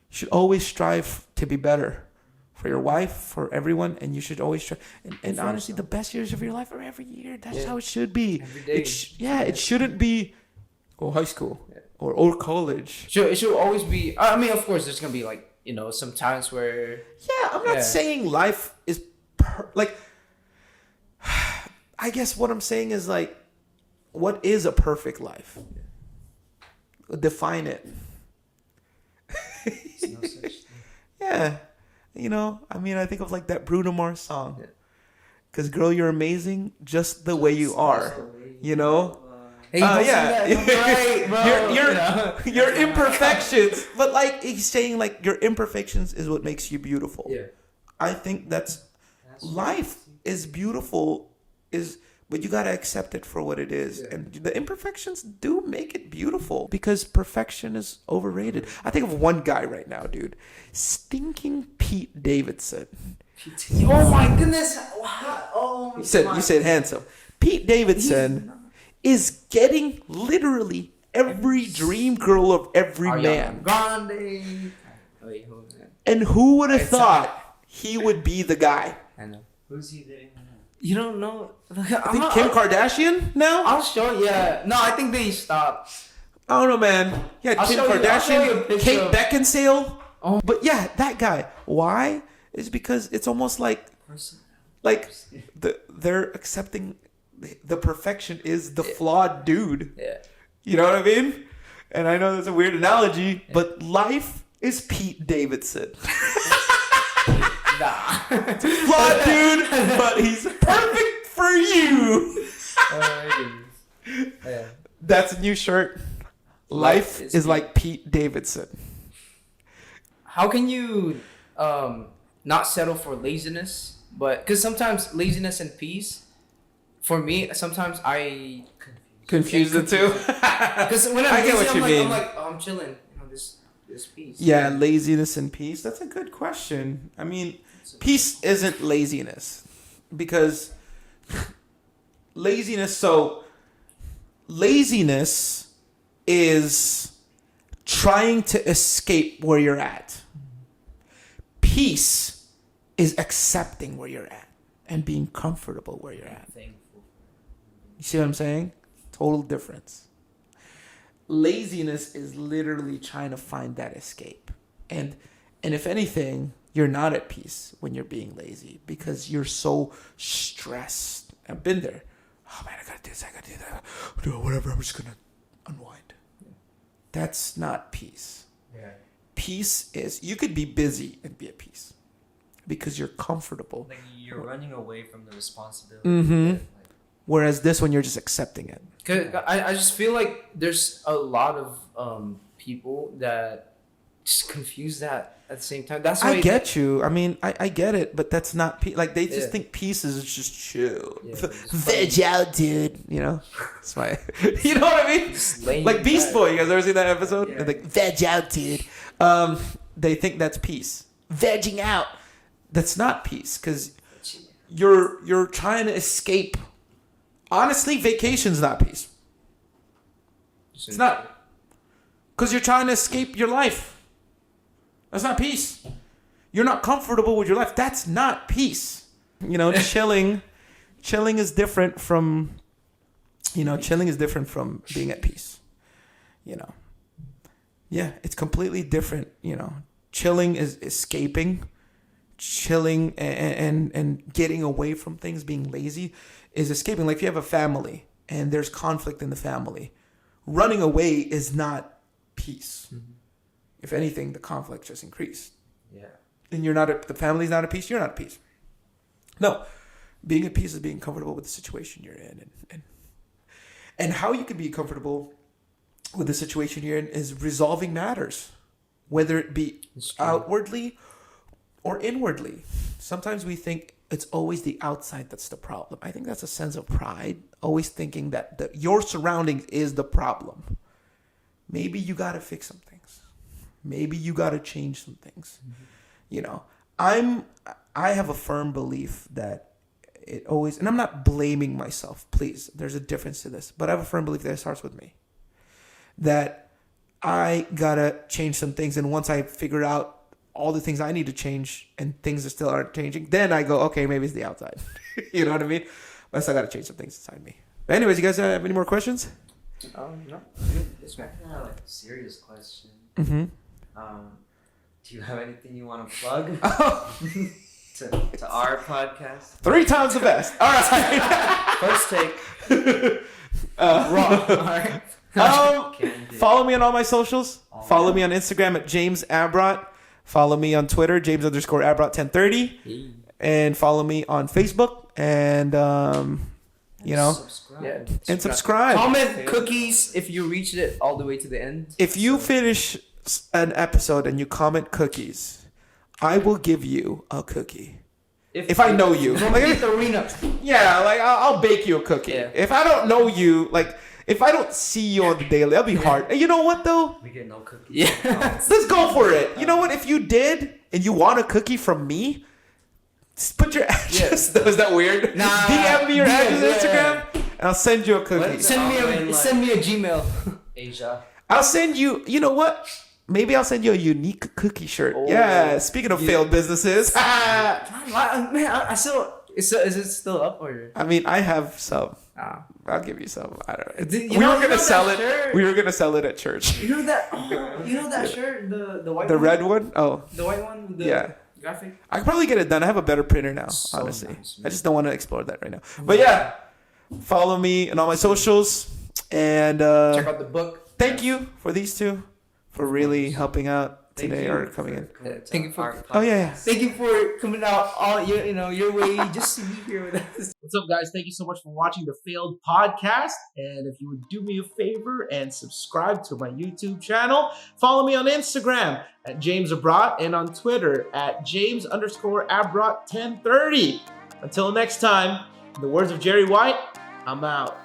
Speaker 1: You should always strive to be better for your wife, for everyone, and you should always try. And honestly, the best years of your life are every year. That's how it should be.
Speaker 2: Every day.
Speaker 1: It shouldn't be, high school or college.
Speaker 2: It should always be. I mean, of course, there's gonna be like, you know, some times where.
Speaker 1: Yeah, I'm not saying life is like. I guess what I'm saying is like, what is a perfect life? Define it.
Speaker 3: There's no such thing.
Speaker 1: Yeah. You know, I mean, I think of like that Bruno Mars song. Because, girl, you're amazing just the way you are. You know?
Speaker 2: Hey, don't
Speaker 1: yeah.
Speaker 2: say that. Right, bro.
Speaker 1: Your imperfections. But, like, he's saying, like, your imperfections is what makes you beautiful.
Speaker 2: Yeah.
Speaker 1: I think that's life is beautiful, but you got to accept it for what it is. Yeah. And the imperfections do make it beautiful, because perfection is overrated. I think of one guy right now, dude. Stinking Pete Davidson.
Speaker 4: Oh my goodness! Wow. Oh,
Speaker 1: You said handsome. Pete Davidson is getting literally every dream girl of every man.
Speaker 2: Grande. Wait, hold on.
Speaker 1: And who would have thought he would be the guy?
Speaker 2: I know.
Speaker 3: Who's he dating?
Speaker 2: You don't know?
Speaker 1: I think Kim Kardashian now?
Speaker 2: I'll show you. Yeah. No, I think they stopped.
Speaker 1: I don't know, man. Yeah,
Speaker 2: I'll
Speaker 1: Kim
Speaker 2: show you a
Speaker 1: Kardashian,
Speaker 2: picture
Speaker 1: Kate
Speaker 2: of-
Speaker 1: Beckinsale. But yeah, that guy. Why? Is because it's almost like they're accepting the perfection is the flawed dude.
Speaker 2: Yeah.
Speaker 1: You know what I mean? And I know that's a weird analogy, but life is Pete Davidson. Flawed dude, but he's perfect for you.
Speaker 2: Yeah.
Speaker 1: That's a new shirt. Life is like Pete Davidson.
Speaker 2: How can you not settle for laziness? But because sometimes laziness and peace, for me, sometimes I
Speaker 1: Confuse the two.
Speaker 2: Because when I'm lazy, I'm like, oh, I'm chilling. You know, this peace.
Speaker 1: Yeah, laziness and peace. That's a good question. I mean, peace isn't laziness because laziness is trying to escape where you're at. Peace is accepting where you're at and being comfortable where you're at. You see what I'm saying? Total difference. Laziness is literally trying to find that escape. And if anything, you're not at peace when you're being lazy because you're so stressed. I've been there. Oh man, I gotta do this, I gotta do that. Do whatever, I'm just gonna unwind. That's not peace.
Speaker 3: Yeah.
Speaker 1: Peace is, you could be busy and be at peace because you're comfortable.
Speaker 3: Like you're running away from the responsibility.
Speaker 1: Mm-hmm. Whereas this one, you're just accepting it.
Speaker 2: Cause I just feel like there's a lot of people that just confuse that at the same time. That's why
Speaker 1: I get you. I mean, I get it, but that's not peace. Like they just think peace is just chill.
Speaker 2: Yeah,
Speaker 1: Veg out, dude. You know, that's why. You know what I mean? Like Beast Boy. You guys ever seen that episode?
Speaker 3: Yeah.
Speaker 1: They're like veg out, dude. They think that's peace. Vegging out. That's not peace because you're trying to escape. Honestly, vacation's not peace. It's not. Because you're trying to escape your life. That's not peace. You're not comfortable with your life. That's not peace. You know, chilling is different from, chilling is different from being at peace. You know. Yeah, it's completely different, Chilling is escaping. Chilling and getting away from things, being lazy, is escaping. Like if you have a family and there's conflict in the family, running away is not peace. Mm-hmm. If anything, the conflict just increased.
Speaker 3: Yeah.
Speaker 1: And the family's not at peace, you're not at peace. No. Being at peace is being comfortable with the situation you're in. And how you can be comfortable with the situation you're in is resolving matters. Whether it be outwardly or inwardly. Sometimes we think it's always the outside that's the problem. I think that's a sense of pride, always thinking that your surroundings is the problem. Maybe you got to fix some things. Maybe you got to change some things. Mm-hmm. I have a firm belief that it always, and I'm not blaming myself, please. There's a difference to this, but I have a firm belief that it starts with me. That I got to change some things, and once I figure out all the things I need to change and things that still aren't changing, then I go, okay, maybe it's the outside. You know what I mean? But I still got to change some things inside me. But anyways, you guys have any more questions?
Speaker 2: No. This man.
Speaker 3: I have a serious question.
Speaker 1: Mm-hmm.
Speaker 3: Do you have anything you want to plug to our podcast?
Speaker 1: 3 times the best. All right.
Speaker 3: First take.
Speaker 2: Raw. All right.
Speaker 1: Follow me on all my socials. Follow me on Instagram at James Abrot. Follow me on Twitter, James_Abrot1030. And follow me on Facebook. And,
Speaker 3: Subscribe.
Speaker 1: and subscribe.
Speaker 2: Comment cookies if you reached it all the way to the end.
Speaker 1: If you finish an episode and you comment cookies, I will give you a cookie. If I know you.
Speaker 2: From the arena.
Speaker 1: Yeah, like I'll bake you a cookie.
Speaker 2: Yeah.
Speaker 1: If I don't know you, like if I don't see you on the daily, that'll be hard. And you know what though?
Speaker 3: We get no cookies.
Speaker 2: Yeah.
Speaker 1: Let's go for it. You know what? If you did and you want a cookie from me, just put your address. Yeah. Is that weird?
Speaker 2: Nah.
Speaker 1: DM me your address on Instagram, and I'll send you a cookie.
Speaker 2: Send me a Gmail.
Speaker 3: Asia.
Speaker 1: I'll send you. You know what? Maybe I'll send you a unique cookie shirt. Oh, yeah. Speaking of failed businesses.
Speaker 2: Man, I still. Is it still up or?
Speaker 1: I mean, I have some. I'll give you some. I don't know.
Speaker 2: You
Speaker 1: We
Speaker 2: know-
Speaker 1: were
Speaker 2: you
Speaker 1: gonna
Speaker 2: know
Speaker 1: sell
Speaker 2: that
Speaker 1: it.
Speaker 2: shirt?
Speaker 1: We were gonna sell it at church.
Speaker 2: You know that? You know that shirt, the white.
Speaker 1: The
Speaker 2: one?
Speaker 1: red one? Oh,
Speaker 2: The white one. With the
Speaker 1: yeah.
Speaker 2: Graphic.
Speaker 1: I can probably get it done. I have a better printer now,
Speaker 2: So
Speaker 1: honestly.
Speaker 2: nice,
Speaker 1: I just don't want to explore that right now. But yeah, follow me on all my socials. And
Speaker 2: Check out the book.
Speaker 1: thank you for these two for really helping out today or coming in.
Speaker 2: Thank you for.
Speaker 1: Oh, yeah.
Speaker 2: Thank you for coming out all your way just to be here with us.
Speaker 1: What's up, guys? Thank you so much for watching the Failed Podcast. And if you would do me a favor and subscribe to my YouTube channel, follow me on Instagram at James Abrot and on Twitter at James_Abrot1030. Until next time, in the words of Jerry White, I'm out.